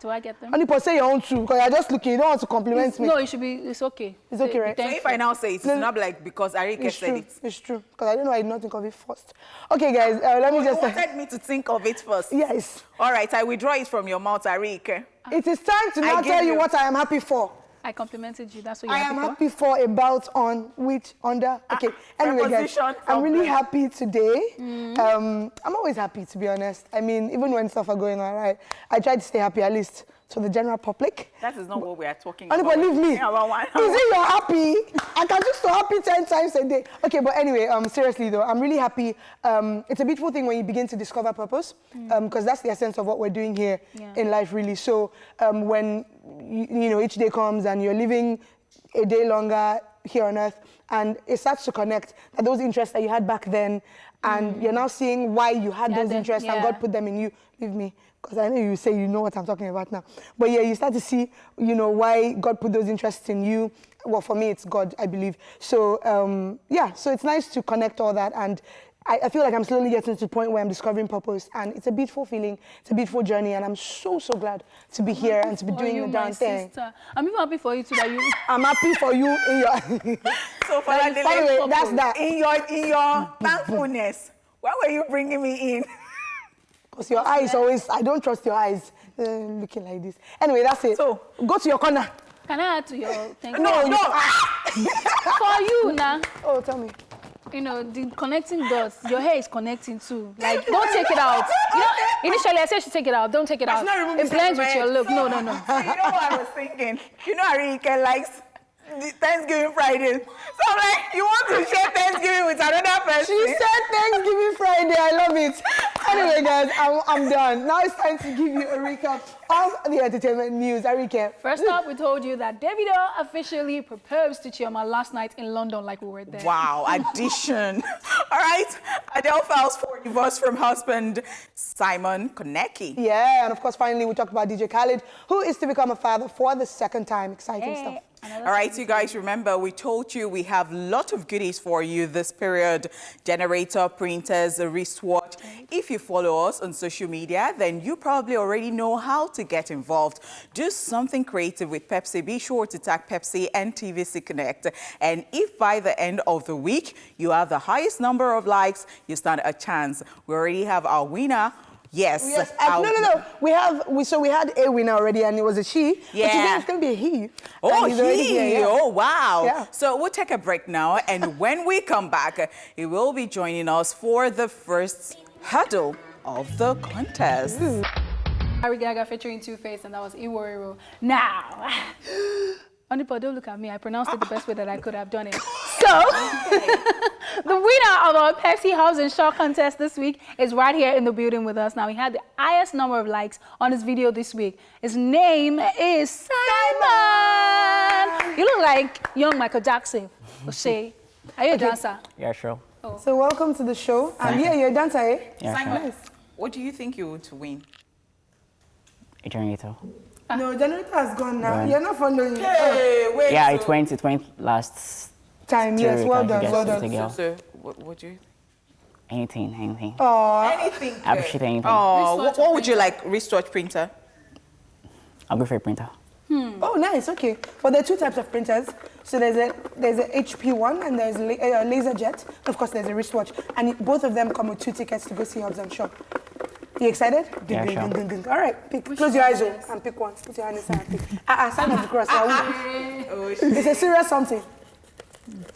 Do I get them? Honey, pause, say your own too, because you're just looking. You don't want to compliment me. No, it should be, it's okay. It's okay, right? So if I now say it, it's not like because Arike It's said true. it. It's true. Because I don't know, I did not think of it first. Okay, guys, let me You just... wanted me to think of it first. Yes. All right, I withdraw it from your mouth, Arike. It is time to I now give tell you you- what I am happy for. I complimented you, that's what I you're am happy for? happy for about on which under. Okay. Anyway, guys, preposition I'm really problem. happy today. I'm always happy, to be honest. I mean, even when stuff are going on, right? I try to stay happy at least to the general public. That is not what we are talking Honey, about. but leave me. Yeah, about one. Is it you're happy? I can just so happy 10 times a day. Okay, but anyway, seriously though, I'm really happy. It's a beautiful thing when you begin to discover purpose, because that's the essence of what we're doing here in life, really. So when you know each day comes and you're living a day longer here on earth, and it starts to connect that those interests that you had back then, and you're now seeing why you had those interests and God put them in you. Leave me. Because I know you say you know what I'm talking about now. But yeah, you start to see, you know, why God put those interests in you. Well, for me, it's God, I believe. So, yeah, so it's nice to connect all that. And I feel like I'm slowly getting to the point where I'm discovering purpose. And it's a beautiful feeling. It's a beautiful journey. And I'm so, so glad to be here and to be doing the damn thing. Sister. I'm even happy for you too that you... I'm happy for you in your... So for That that, is Anyway, that's that. in your thankfulness, why were you bringing me in? Because your eyes always... I don't trust your eyes looking like this. Anyway, that's it. So- go to your corner. Can I add to your thing? No. For you, now. Oh, tell me. You know, the connecting dots, your hair is connecting too. Like, don't take it out. You know, initially I said you should take it out. Don't take it out. not remove It this blends from with my your head. look. No. You know what I was thinking? You know Arike likes the Thanksgiving Friday. So I'm like, you want to share Thanksgiving with another person? She said Thanksgiving Friday. I love it. Anyway, guys, I'm done. Now it's time to give you a recap of the entertainment news. Arike. First up, we told you that Davido officially proposed to Chioma last night in London, like we were there. Wow, addition. All right, Adele files for divorce from husband Simon Konecki. Yeah, and of course, finally, we talked about DJ Khaled, who is to become a father for the second time. Exciting Hey, stuff. another All right, you guys, remember we told you we have a lot of goodies for you this period. Generator, printers, a wristwatch. If you follow us on social media, then you probably already know how to get involved. Do something creative with Pepsi. Be sure to tag Pepsi and TVC Connect. And if by the end of the week you have the highest number of likes, you stand a chance. We already have our winner. Yes. Yes, no. We had a winner already, and it was a she. Yeah. But today it's going to be a he. Oh, And he's already he! here, yeah. Oh, wow. Yeah. So we'll take a break now, and when we come back, he will be joining us for the first hurdle of the contest. Harry Gaga featuring Two-Face, and that was Iworiro. Now, Onipo, don't look at me. I pronounced it the best way that I could have done it. So, the winner of our Pepsi House and Shaw contest this week is right here in the building with us. Now, he had the highest number of likes on his video this week. His name is Simon. You look like young Michael Jackson. O'Shea. Are you a dancer? Yeah, sure. So welcome to the show. Yeah, you're a dancer, eh? Yeah, Simon, sure. what do you think you would win? A generator. No, generator has gone now. Right. You're not following. Hey, wait. Yeah, so, it went last Time, yes, well done, well done. So, what do you think? anything. Anything. I appreciate anything. Oh, what would you like? Wristwatch printer? I'll go for a printer. Oh, nice. Okay. Well, there are two types of printers. So there's a HP one and there's a laser jet. Of course, there's a wristwatch, and both of them come with 2 tickets to go see Hobbs and Shaw. You excited? Yeah, sure. All right. Pick. Close your eyes and pick one. Put your hand inside and pick. Sign of the cross. It's a serious something.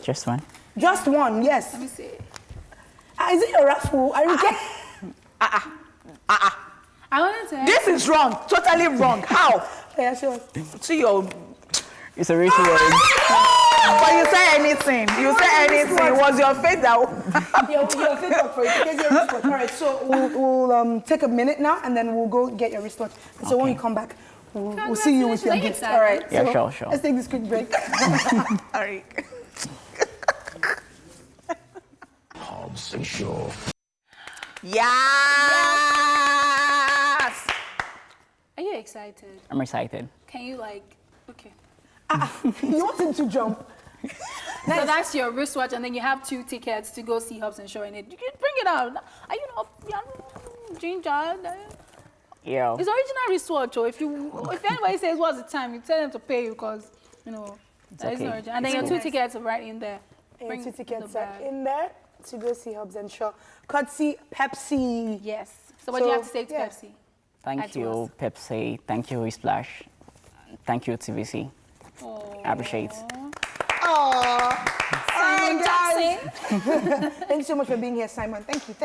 Just one. Just one. Yes. Let me see. Is it a raffle? Are you getting? I wanted to. This is wrong. Totally wrong. How? Yeah, sure. To your. It's a wristwatch. But you say anything. You say anything. It was your faith that. Your feedback for it. Get your wristwatch. All right. So we'll take a minute now, and then we'll go get your wristwatch. And so when we come back, we'll see you with your gift. All right. Yeah, so sure. Let's take this quick break. All right. Hobbs and Shaw. Yes. Are you excited? I'm excited. Can you okay. You want him to jump? So that's your wristwatch, and then you have 2 tickets to go see Hobbs and Shaw in it. You can bring it out. Are you not ginger? Yeah. It's original wristwatch. Or if anybody says what's the time, you tell them to pay you because that is okay. not original. And then your 2 tickets are right in there. Your 2 tickets the are bag. in there to go see Hobbs and Shaw. Courtesy Pepsi. Yes. So what do you have to say to yeah. Pepsi? Thank Add to you, Pepsi. Thank you, Splash. Thank you, TVC. I appreciate it. Simon Jackson. Thank you so much for being here, Simon. Thank you.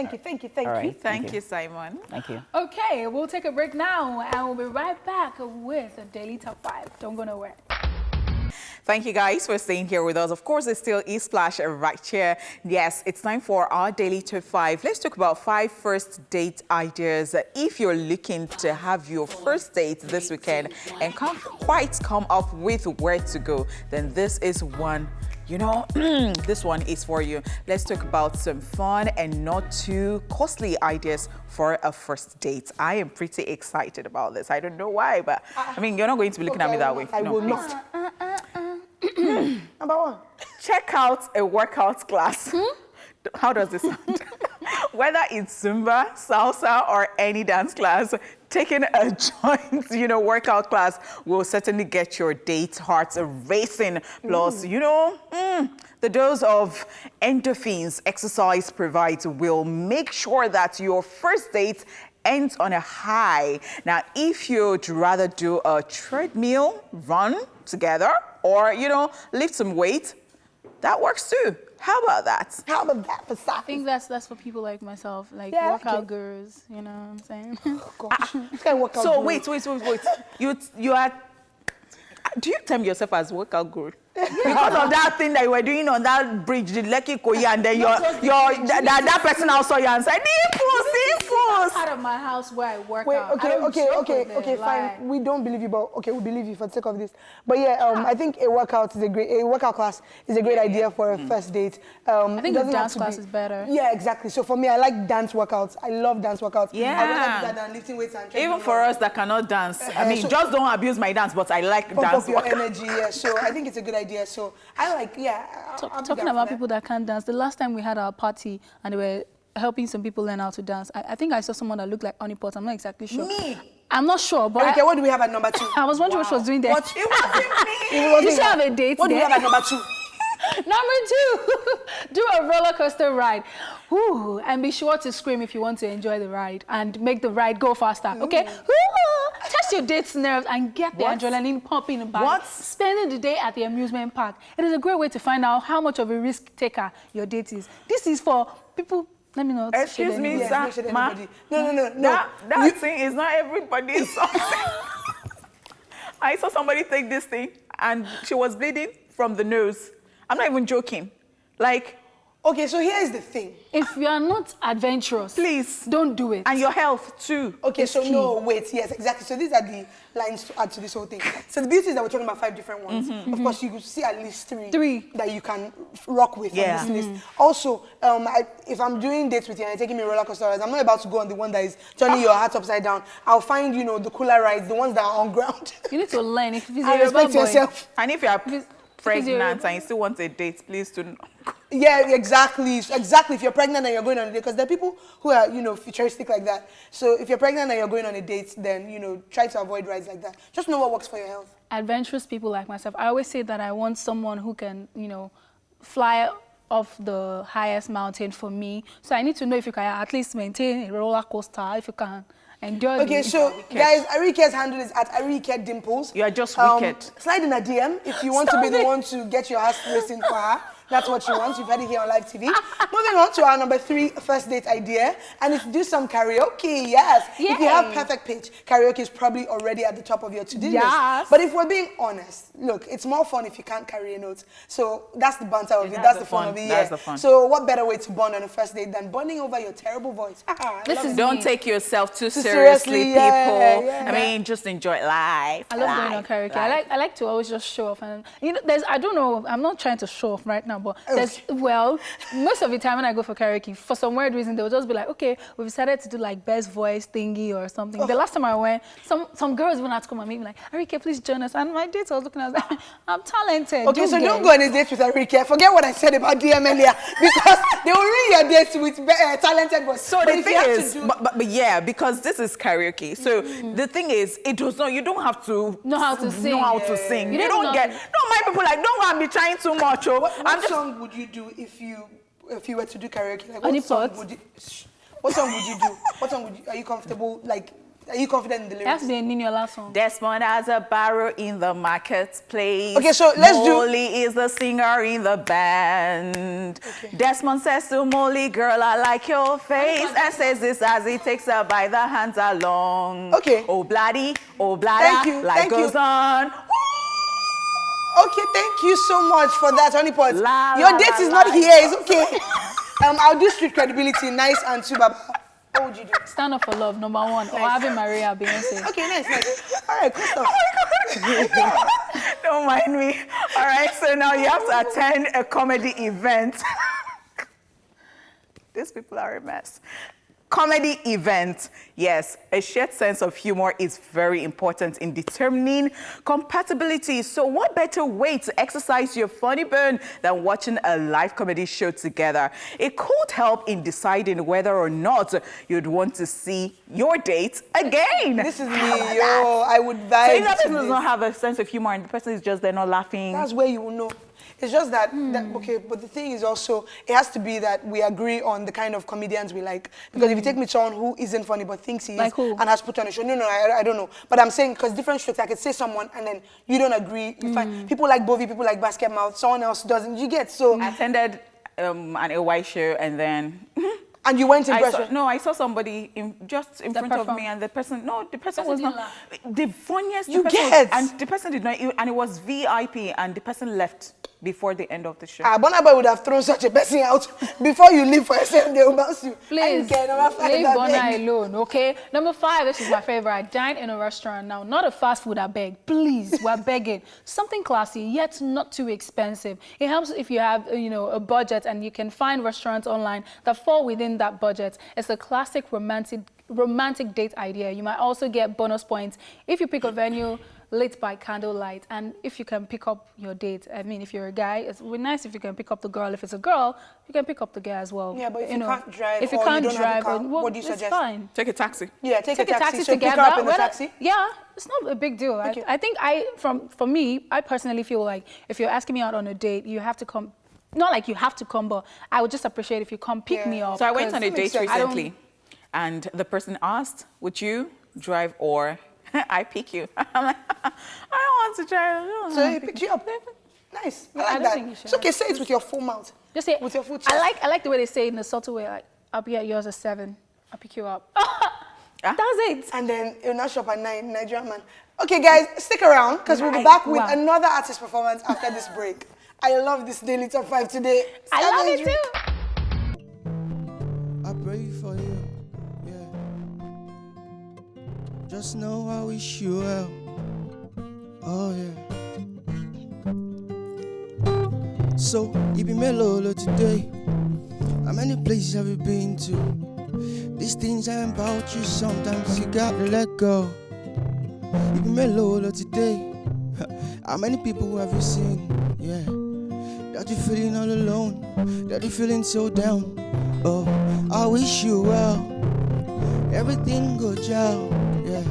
All right. Thank you, Simon. Thank you. Okay, we'll take a break now, and we'll be right back with the Daily Top 5. Don't go nowhere. Thank you guys for staying here with us. Of course, it's still E-Splash right here. Yes, it's time for our Daily Top 5. Let's talk about 5 first date ideas. If you're looking to have your first date this weekend and can't quite come up with where to go, then this is one. This one is for you. Let's talk about some fun and not too costly ideas for a first date. I am pretty excited about this. I don't know why, but I mean, you're not going to be looking at me that way. I will not. Number 1. Check out a workout class. How does this sound? Whether it's Zumba, salsa, or any dance class, taking a joint, workout class will certainly get your date hearts racing. Plus, the dose of endorphins exercise provides will make sure that your first date ends on a high. Now, if you'd rather do a treadmill run together or, lift some weight, that works too. How about that? How about that for I think that's for people like myself, like Yeah, workout okay. gurus, you know what I'm saying? Gosh. This guy workout So guru. wait. You are. Do you term yourself as workout guru? Because of that thing that you were doing on that bridge, the Lekki Koyi, and then that person also saw you and said, "Nipples." Out of my house where I work Wait, out. I don't joke with it, like- fine. We don't believe you, but okay, we believe you for the sake of this. But yeah, I think a workout class is a great idea for a first date. I think it a doesn't have dance to class be- is better. Yeah, exactly. So for me, I like dance workouts. I love dance workouts. Yeah. I'd rather do that than lifting weights and Even for us that cannot dance, I mean, so- just don't abuse my dance, but I like pump dance. up your energy. Yeah. So I think it's a good idea. So I like, I'll be Talking down for about that. people that can't dance, the last time we had our party and they were helping some people learn how to dance, I think I saw someone that looked like Honeypot. I'm not exactly sure. Me? I'm not sure, but Okay, what do we have at number 2? I was wondering what she was doing there. What? It wasn't me. You should have a date What do we there. have at number 2? Number 2, do a roller coaster ride. Ooh, and be sure to scream if you want to enjoy the ride and make the ride go faster, okay? Ooh, test your date's nerves and get the What? adrenaline pumping by What? spending the day at the amusement park. It is a great way to find out how much of a risk taker your date is. This is for people, let me know. Excuse me, Yes, sir, make sure ma. everybody- No. That thing is not everybody's something. I saw somebody take this thing and she was bleeding from the nose. I'm not even joking. Like, Okay, so here is the thing. If you are not adventurous, please. don't do it. And your health too. Okay, is so key. no, wait, yes, exactly. So these are the lines to add to this whole thing. So the beauty is that we're talking about 5 different ones. Of course, you could see at least three that you can rock with Yeah. on this list. Also, if I'm doing dates with you and you're taking me roller coaster rides, I'm not about to go on the one that is turning your heart upside down. I'll find, you know, the cooler rides, the ones that are on ground. You need to learn. If it's I a respect boy, yourself. And if you are you're- pregnant and you still want a date, please do not. Yeah, exactly. Exactly. If you're pregnant and you're going on a date, because there are people who are, you know, futuristic like that. So if you're pregnant and you're going on a date, then, you know, try to avoid rides like that. Just know what works for your health. adventurous people like myself, I always say that I want someone who can, you know, fly off the highest mountain for me. So I need to know if you can at least maintain a roller coaster, if you can endure. Okay, so guys, Arike's handle is at Arike Dimples. You are just wicked. Slide in a DM if you want to be the one to get your heart racing for her. That's what she wants. You've had it here on live TV. Moving on to our number 3 first date idea, and it's do some karaoke. Yes. Yay. If you have perfect pitch, karaoke is probably already at the top of your to-do Yes. list. But if we're being honest, look, it's more fun if you can't carry a note. So that's the banter of it. That's the fun of it. That's Yeah. the fun. So what better way to bond on a first date than bonding over your terrible voice? This is Don't me. take yourself too seriously, seriously, yeah, people. yeah. I mean, just enjoy life. I love going on karaoke. I like to always just show off, and you know, I don't know, I'm not trying to show off right now, but well, most of the time when I go for karaoke, for some weird reason, they'll just be like, okay, we've decided to do like best voice thingy or something. The last time I went, some girls even had to come and meet me like, Arike, please join us. And my dates, I was looking at them, I'm talented. Okay, so don't go on a date with Arike. Forget what I said about DM earlier, because they will ruin your dates with talented voice. So the thing is, but yeah, because this is karaoke. So the thing is, it does not. You don't have to Know how to sing. Know how to sing. You You don't don't know get. Don't mind people like don't go and be trying too much. Oh, What song would you do if you were to do karaoke? Like, Honey what song pot. would you? What song would you do? What song would you? Are you comfortable? Like, are you confident in the It has lyrics? to be a Niniola song. Desmond has a barrow in the marketplace. Okay, so let's do- Molly is the singer in the band. Desmond says to Molly, girl, I like your face, and says this as he takes her by the hands along. Okay. Oh, bloody, oh, bladder, Thank you, life thank you. goes on. Okay, thank you so much for that, honey pot. La, Your la, date la, is la. not here. It's okay. I'll do street credibility, nice and Subaba. What would you do? Stand Up for Love, #1, or Ave Maria, Beyonce. Okay, nice. All right, cool stuff. Don't mind me. All right, so now you have to attend a comedy event. These people are a mess. Comedy event. Yes, a shared sense of humor is very important in determining compatibility. So what better way to exercise your funny bone than watching a live comedy show together? It could help in deciding whether or not you'd want to see your date again. This is me, yo. I would vibe. So if that to person does this. not have a sense of humor and the person is just there not laughing. That's where you will know. It's just that, okay, but the thing is also, it has to be that we agree on the kind of comedians we like. Because if you take me to someone who isn't funny but thinks he is, Like who? and has put on a show, no, I don't know. But I'm saying, because different strokes, I could say someone and then you don't agree. You find people like Bovi, people like Basket Mouth, someone else doesn't. You get so. I attended an AY show and then And you went in person. I saw somebody just in front of me and the person was didn't not laugh. the funniest. You the person get. and the person did not, and it was VIP and the person left before the end of the show. Burna Boy would have thrown such a person out before you leave for yourself. They will bounce you. Please, And number 5, leave I Burna beg. alone, okay? #5, this is my favorite. I dined in a restaurant now, not a fast food, I beg. Please, we're begging. Something classy, yet not too expensive. It helps if you have, you know, a budget and you can find restaurants online that fall within that budget. It's a classic romantic date idea. You might also get bonus points if you pick a venue lit by candlelight, and if you can pick up your date. I mean, if you're a guy, it's really nice if you can pick up the girl. If it's a girl, you can pick up the guy as well. Yeah, but if you know, can't drive if you or can't you don't have a drive, car, well, what do you it's suggest? fine. Take a taxi. Yeah, take a taxi. So together. pick her up in the Whether- taxi? Yeah, it's not a big deal. Okay. I think for me, I personally feel like if you're asking me out on a date, you have to come. Not like you have to come, but I would just appreciate if you come pick me up. So I went 'cause on a date sense. recently, and the person asked, "Would you drive or I pick you?" I'm like, "I don't want to drive." So he picked you up. Nice. I like don't that. think you should It's okay, say it with your full mouth. Just say, With your full chest. I like the way they say it in a subtle way, like, I'll be at yours at 7. I'll pick you up. That's it. And then it'll not shop at 9, Nigerian man. Okay, guys, stick around because we'll be back with Wow. another artist performance after this break. I love this daily top 5 today. I love it Savage. too. I pray for you, yeah. Just know I wish you well. Oh yeah. So, you be mellow today. How many places have you been to? These things ain't about you, sometimes you gotta let go. You be mellow today. How many people have you seen? Yeah. That you feeling all alone, that you feeling so down. Oh, I wish you well. Everything good, Joe. Yeah.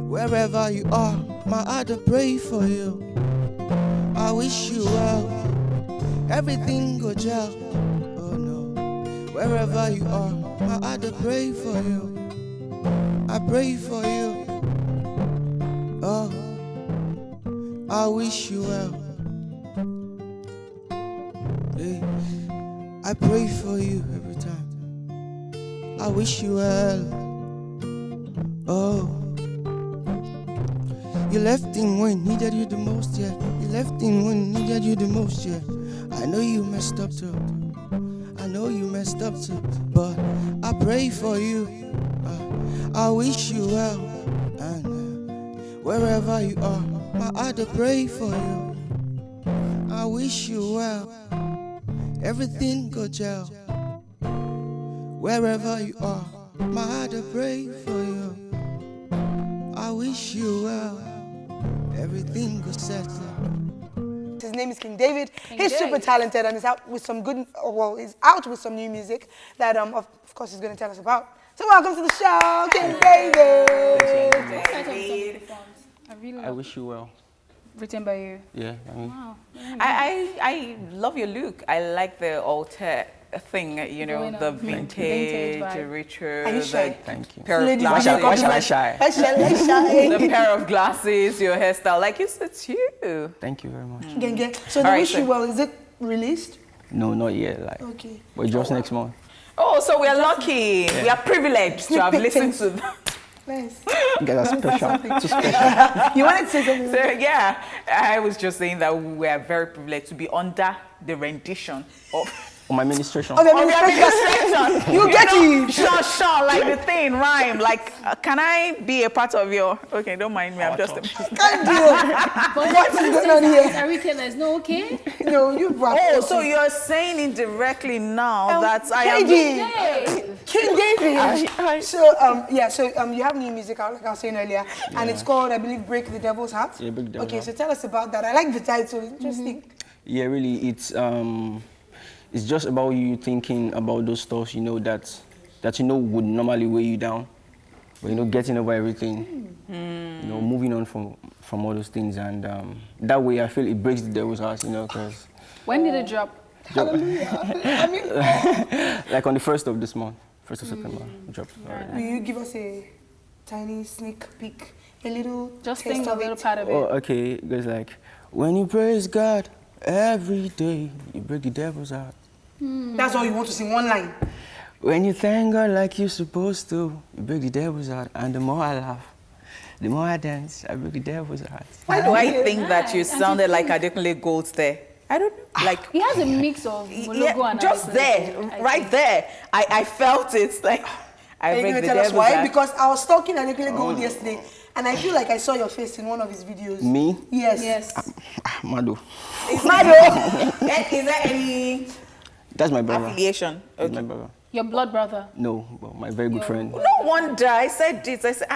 Wherever you are, my heart I pray for you. I wish you well. Everything good, Joe. Oh no. Wherever you are, my heart I pray for you. I pray for you. Oh, I wish you well. Hey, I pray for you every time. I wish you well. Oh, you left him when he needed you the most, yeah. You left him when he needed you the most, yeah. I know you messed up too. I know you messed up too. But I pray for you. I wish you well. And wherever you are, my heart I pray for you. I wish you well. Everything go well. Wherever you are, my heart I pray for you. I wish you well. Everything go settle. His name is King David. He's super David. talented and is out with some good, well, he's out with some new music that, of course, he's going to tell us about. So welcome to the show, King David. I really I love wish you well. written by you. Yeah, I mean, Wow. I love your look. I like the alter thing, you know, Going the on. vintage, Vintage vibe. richer, Are you shy? the thank you. pair of Ladies, Why glasses. shall I shy? The pair of glasses, your hairstyle, like it's you. Thank you very much. Genge. So the All right, Wish so- You Well, is it released? No, not yet. Like, Okay. but just next month. Oh, so we are lucky. We are privileged to have listened to that. Nice. You guys are special. Too special. You wanted to say something? So yeah, I was just saying that we are very privileged to be under the rendition of On my ministration. Okay, of your administration. You get it. Sure, like the thing rhyme. Like, can I be a part of your? Okay, don't mind me. I'm just. Can't deal. What is going on here? Everything is no okay? No, you brought Oh, so you're saying indirectly now that I am. KD. Hey. King David. So you have new music out, like I was saying earlier, and it's called, I believe, Break the Devil's Heart. Yeah, Break the Devil's Okay, Heart. so tell us about that. I like the title. Interesting. Yeah, really, it's just about you thinking about those stuff, you know, that you know would normally weigh you down, but you know, getting over everything, you know, moving on from all those things, and that way I feel it breaks the devil's heart, you know, because When did it drop? like on the 1st of this month, 1st of September, it dropped already. Will you give us a tiny sneak peek, a little Just taste sing a of little it? part of it. Oh, okay, it goes like, when you praise God every day, you break the devil's heart. That's all you want to sing, one line. When you thank God like you're supposed to, you break the devil's heart. And the more I laugh, the more I dance, I break the devil's heart. Why do I think that you sounded like Adekunle Gold there? I don't like. He has a mix of Mologo Yeah, and just Adekunle there, Gold, I right think. there. I felt it. Like I Are you break going the to tell us devil's why? heart. Because I was stalking Adekule Gold yesterday, and I feel like I saw your face in one of his videos. Me? Yes. Yes. Mado. Is there any That's my brother. affiliation? That's my Okay. brother. Your blood brother. No, but my very good friend. No wonder I said this. I said,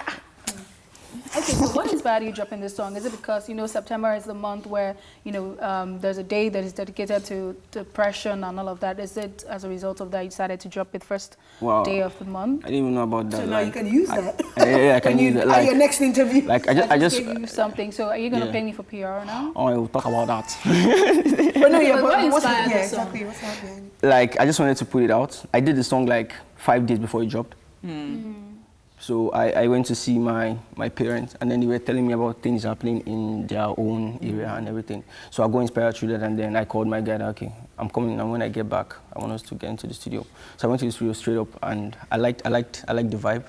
Okay, so what inspired you dropping this song? Is it because, you know, September is the month where, you know, there's a day that is dedicated to depression and all of that? Is it as a result of that you decided to drop it first Wow. day of the month? I didn't even know about that. So now you can use that. Yeah, I can When you use that. at your next interview. Like I just gave you something. So are you going to yeah. pay me for PR now? oh, we'll talk about that. But no, yeah, But what but what's inspired yeah, the song? exactly. What's happening? Like I just wanted to put it out. I did the song like 5 days before it dropped. So I went to see my parents, and then they were telling me about things happening in their own area and everything. So I got inspired through that, and then I called my guy, okay, I'm coming, and when I get back, I want us to get into the studio. So I went to the studio straight up, and I liked the vibe.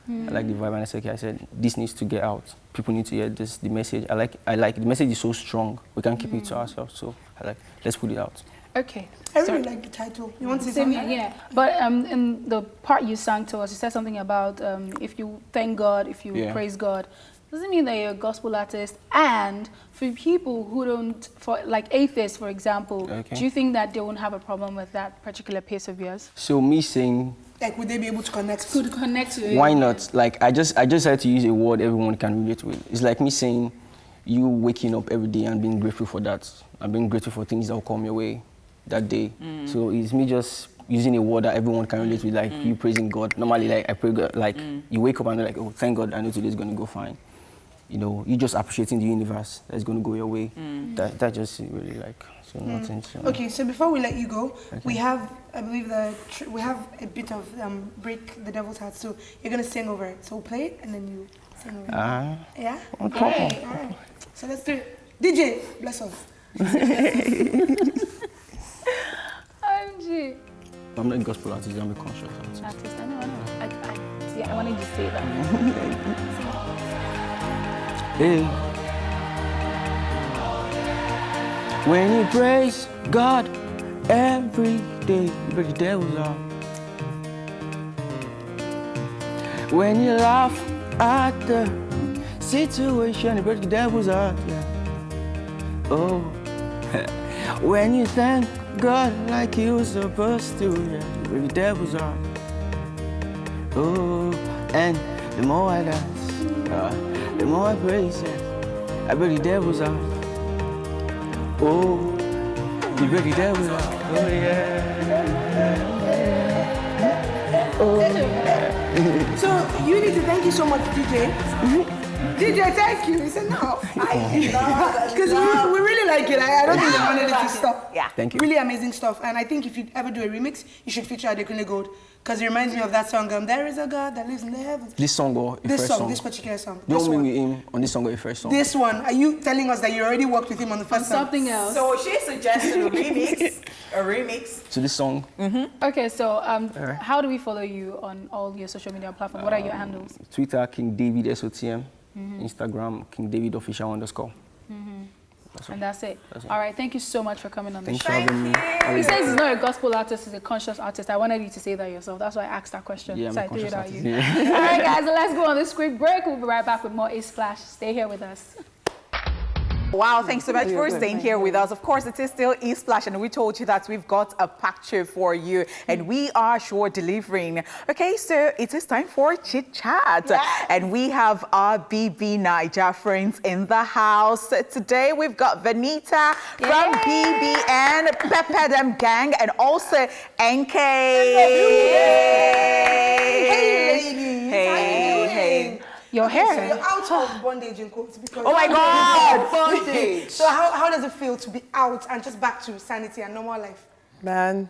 I like the vibe, and I said, okay, I said, this needs to get out. People need to hear this, the message. I like the message is so strong. We can't keep it to ourselves, so I like, let's put it out. Okay. I really like the title. You want to say Same something? here, yeah. But in the part you sang to us, you said something about if you thank God, if you praise God, doesn't mean that you're a gospel artist. And for people who don't, for like atheists, for example, do you think that they won't have a problem with that particular piece of yours? So me saying, like, would they be able to connect? Could connect to it. Why not? Like, I just had to use a word everyone can relate with. It's like me saying, you waking up every day and being grateful for that, and being grateful for things that will come your way that day. So it's me just using a word that everyone can relate with, like you praising God. Normally, like I pray God, like you wake up and you're like, oh, thank God, I know today's gonna go fine. You know, you just appreciating the universe that's gonna go your way. That just really like, so nothing. So. Okay, so before we let you go, we have, I believe we have a bit of Break the Devil's Heart. So you're gonna sing over it. So we'll play it and then you sing over it. Yeah? Okay. All right. So let's do it. DJ, bless us. OMG. I'm not a gospel artist, I'm a conscious artist. Artist, I know. I wanted to say that. Hey. When you praise God every day, you break the devil's heart. When you laugh at the situation, you break the devil's heart. Yeah. Oh, when you thank God like you supposed to, yeah, you break the devil's heart. Oh, and the more I dance, the more I praise, yeah, I break the devil's heart. Oh, you break the devil's heart. Oh yeah. Oh yeah. So you need to thank you so much, DJ. DJ, thank you. He said no. Because we really like it. I don't think they wanted it to stop. Yeah. Thank you. Really amazing stuff. And I think if you ever do a remix, you should feature Adele Gold. Because it reminds me of that song, There Is a God That Lives in the Heavens. This song or a This first song, song? this particular song. You This don't one. mean with him on this song or a first song? This one. Are you telling us that you already worked with him on the first song? Something else. So she suggested a remix. A remix. So this song? Okay, so how do we follow you on all your social media platforms? What are your handles? Twitter, King David SOTM. Instagram, King David official _. And that's it. All right, thank you so much for coming on the Thanks show. for having me. He says he's not a gospel artist, he's a conscious artist. I wanted you to say that yourself. That's why I asked that question. Yeah, so I'm I a threw it conscious at you. artist. Yeah. All right, guys, so let's go on this quick break. We'll be right back with more A-Splash. Stay here with us. Wow, thanks so much for staying here with us. Of course, it is still E-Splash, and we told you that we've got a packed show for you, and we are sure delivering. Okay, so it is time for Chit Chat, and we have our BB Niger friends in the house. Today, we've got Venita from BBN, Pepper Them Gang, and also NK. Hey, ladies. Hey. Your hair. So you're out of bondage in quotes because... Oh my God, bondage. So how does it feel to be out and just back to sanity and normal life? Man,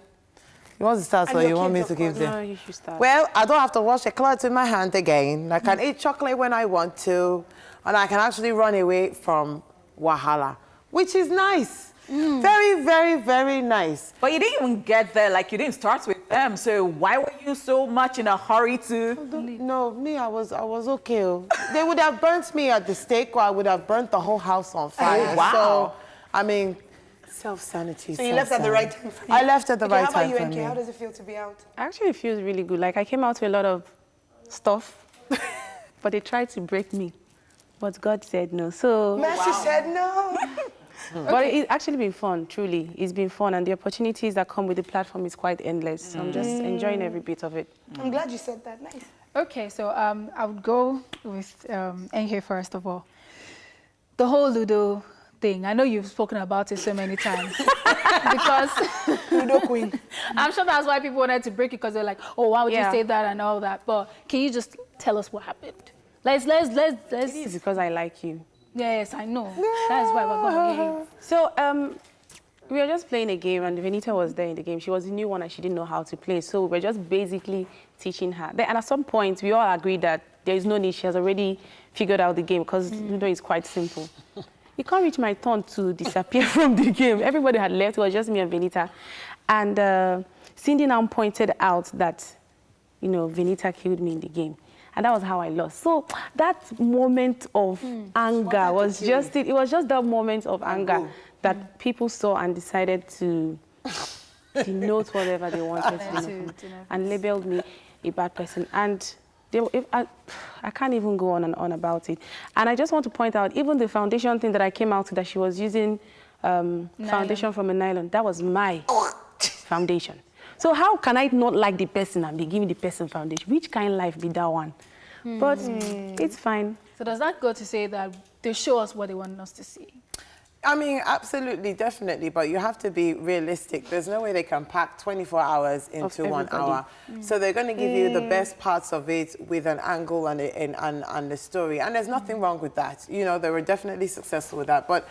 you want to start And or your you want me kids, to of give course. them? No, you should start. Well, I don't have to wash the clothes in my hand again. I can eat chocolate when I want to, and I can actually run away from Wahala, which is nice. Very, very, very nice. But you didn't even get there, like you didn't start with them. So why were you so much in a hurry to? No, me, I was okay. They would have burnt me at the stake, or I would have burnt the whole house on fire. wow. So, I mean, self-sanity. So you left at the right time for you. I left at the right How time about for you, NK? me. How does it feel to be out? Actually, it feels really good. Like, I came out with a lot of stuff, but they tried to break me. But God said no. So, Mercy said no. but it's actually been fun, truly. It's been fun, and the opportunities that come with the platform is quite endless. So I'm just enjoying every bit of it. I'm glad you said that. Nice. Okay, so I would go with NK first of all. The whole Ludo thing. I know you've spoken about it so many times. Because Ludo Queen. I'm sure that's why people wanted to break it, because they're like, oh, why would you Yeah. say that and all that? But can you just tell us what happened? Let's. It's because I like you. Yes, I know. That's why we're going to hear you. So, we were just playing a game, and Venita was there in the game. She was the new one, and she didn't know how to play. So we're just basically teaching her. And at some point, we all agreed that there is no need. She has already figured out the game, because Ludo is quite simple. It can't reach my turn to disappear from the game. Everybody had left. It was just me and Venita. And Cindy now pointed out that, Venita killed me in the game. And that was how I lost. So that moment of anger was just it. It was just that moment of anger that people saw and decided to denote whatever they wanted to and labeled me a bad person. And I can't even go on and on about it. And I just want to point out, even the foundation thing that I came out to, that she was using foundation from a nylon, that was my foundation. So how can I not like the person and be giving the person foundation? Which kind of life be that one? But it's fine. So does that go to say that they show us what they want us to see? I mean, absolutely, definitely, but you have to be realistic. There's no way they can pack 24 hours into 1 hour. So they're going to give you the best parts of it with an angle and the story. And there's nothing wrong with that. You know, they were definitely successful with that. But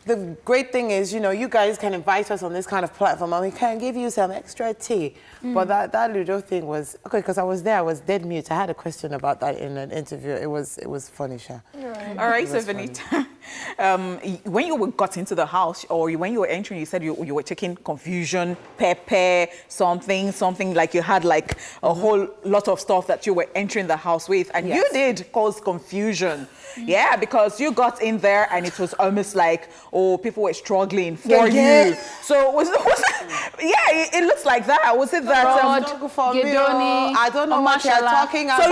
the great thing is, you know, you guys can invite us on this kind of platform and we can give you some extra tea. But that Ludo thing was, okay, because I was there, I was dead mute. I had a question about that in an interview. It was funny, Sha. All right, so Venita, when you got into the house or when you were entering, you said you were checking confusion, pepper, something like you had like a whole lot of stuff that you were entering the house with, and you did cause confusion. Yeah, because you got in there and it was almost like, oh, people were struggling for you. So was it looks like that. Was it that? I don't know what you're talking about. So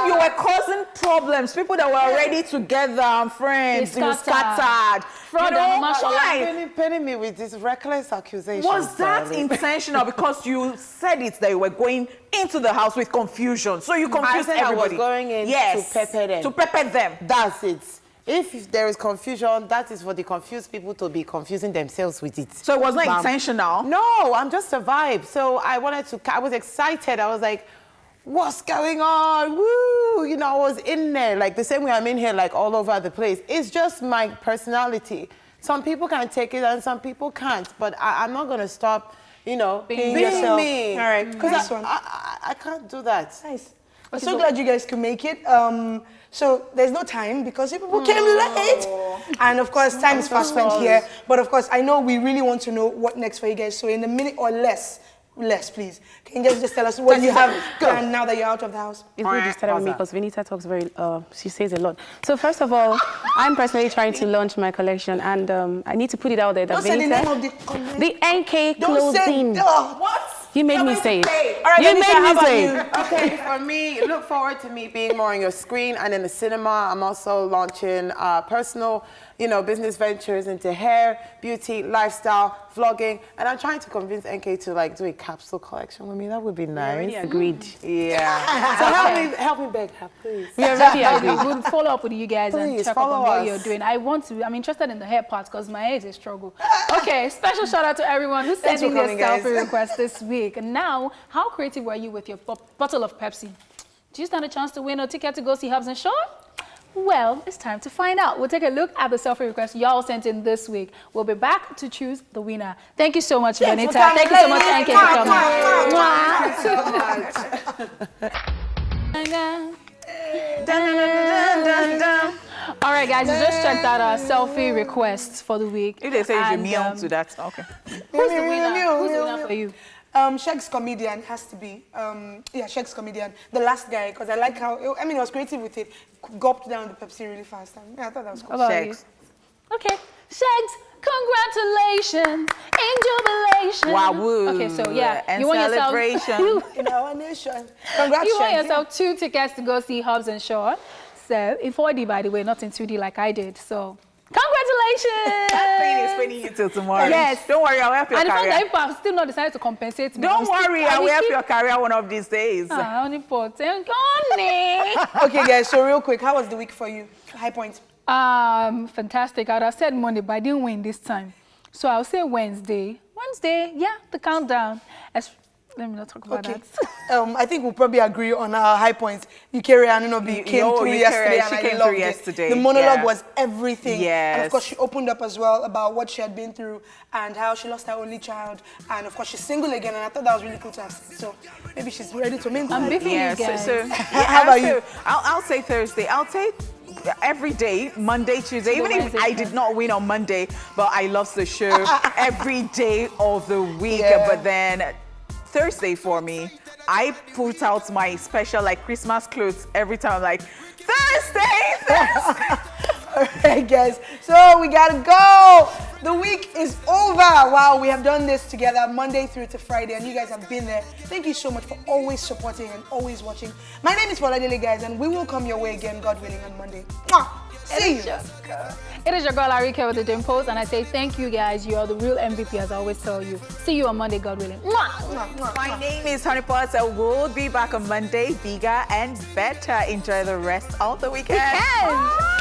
you were causing problems. People that were already together and friends, you scattered. Fraud and Why? Penning me with this reckless accusation. Was that intentional? Because you said it that you were going into the house with confusion. So you confused everybody. I was going in to pepper them. To pepper them. That's it. If there is confusion, that is for the confused people to be confusing themselves with it. So it was not intentional? No, I'm just a vibe. So I was excited. I was like, what's going on? Woo! You know, I was in there, like the same way I'm in here, like all over the place. It's just my personality. Some people can take it and some people can't. But I'm not going to stop, you know, being me. All right, because I can't do that. Nice. I'm so glad you guys could make it. So there's no time because people came late. And of course, time is fast spent here. But of course, I know we really want to know what next for you guys. So in a minute or less, please. Can you guys just tell us what you have planned now that you're out of the house? It's good you started with me because Venita talks very, she says a lot. So first of all, I'm personally trying to launch my collection and I need to put it out there that Don't say the name of the NK clothing. What? You made me say it. All right, you made me say it. Okay, for me, look forward to me being more on your screen and in the cinema. I'm also launching personal, business ventures into hair, beauty, lifestyle, vlogging, and I'm trying to convince NK to like do a capsule collection with me. That would be nice. We already agreed. Yeah. So help me beg her, please. We already agreed. We'll follow up with you guys and Please, check up on what us. you're doing. I'm interested in the hair part because my hair is a struggle. Okay, special shout out to everyone who's sending their selfie requests this week. And now, how creative were you with your bottle of Pepsi? Do you stand a chance to win a ticket to go see Hubs and Shaw? Well, it's time to find out. We'll take a look at the selfie requests y'all sent in this week. We'll be back to choose the winner. Thank you so much, Benita. Thank you so much, NK, for coming. All right, guys, just checked out our selfie requests for the week. If they say you meow to that, okay. Who's the winner? Who's the winner for you? Shag's Comedian has to be. Shag's Comedian. The last guy, because I like how, he was creative with it. Gulped down the Pepsi really fast. I thought that was cool. Shags. Okay. Shags, congratulations in jubilation. Wow. Okay, so and you want celebration. In our nation. Congratulations. You want yourself 2 tickets to go see Hubs and Shaw. So, in 4D, by the way, not in 2D like I did. So, congratulations! That thing is spending you till tomorrow. Yes. Don't worry, I'll help your and career. And the fact that I've still not decided to compensate me. Don't worry, I will help your career one of these days. Only important. Okay, guys, so real quick, how was the week for you? High points. Fantastic. I would have said Monday, but I didn't win this time. So, I'll say Wednesday. Wednesday, the countdown. Let me not talk about that. I think we'll probably agree on our high points. Yukere Anunobi came through yesterday, and I loved it. The monologue was everything. Yes. And of course, she opened up as well about what she had been through and how she lost her only child. And of course, she's single again, and I thought that was really cool to have seen. So maybe she's ready to mingle. I'm beefing you guys. How about you? I'll say Thursday. I'll take every day, Monday, Tuesday, even if I did not win on Monday, but I love the show every day of the week. But then Thursday for me, I put out my special like Christmas clothes every time. I'm like, Thursday. All right, guys. So we gotta go. The week is over. Wow, we have done this together Monday through to Friday, and you guys have been there. Thank you so much for always supporting and always watching. My name is Adele, guys, and we will come your way again, God willing, on Monday. Mwah! See you. It is your girl Arike with the dimples, and I say thank you guys. You are the real MVP, as I always tell you. See you on Monday, God willing. My name is Honeypot, so we'll be back on Monday, bigger and better. Enjoy the rest of the weekend. Weekend.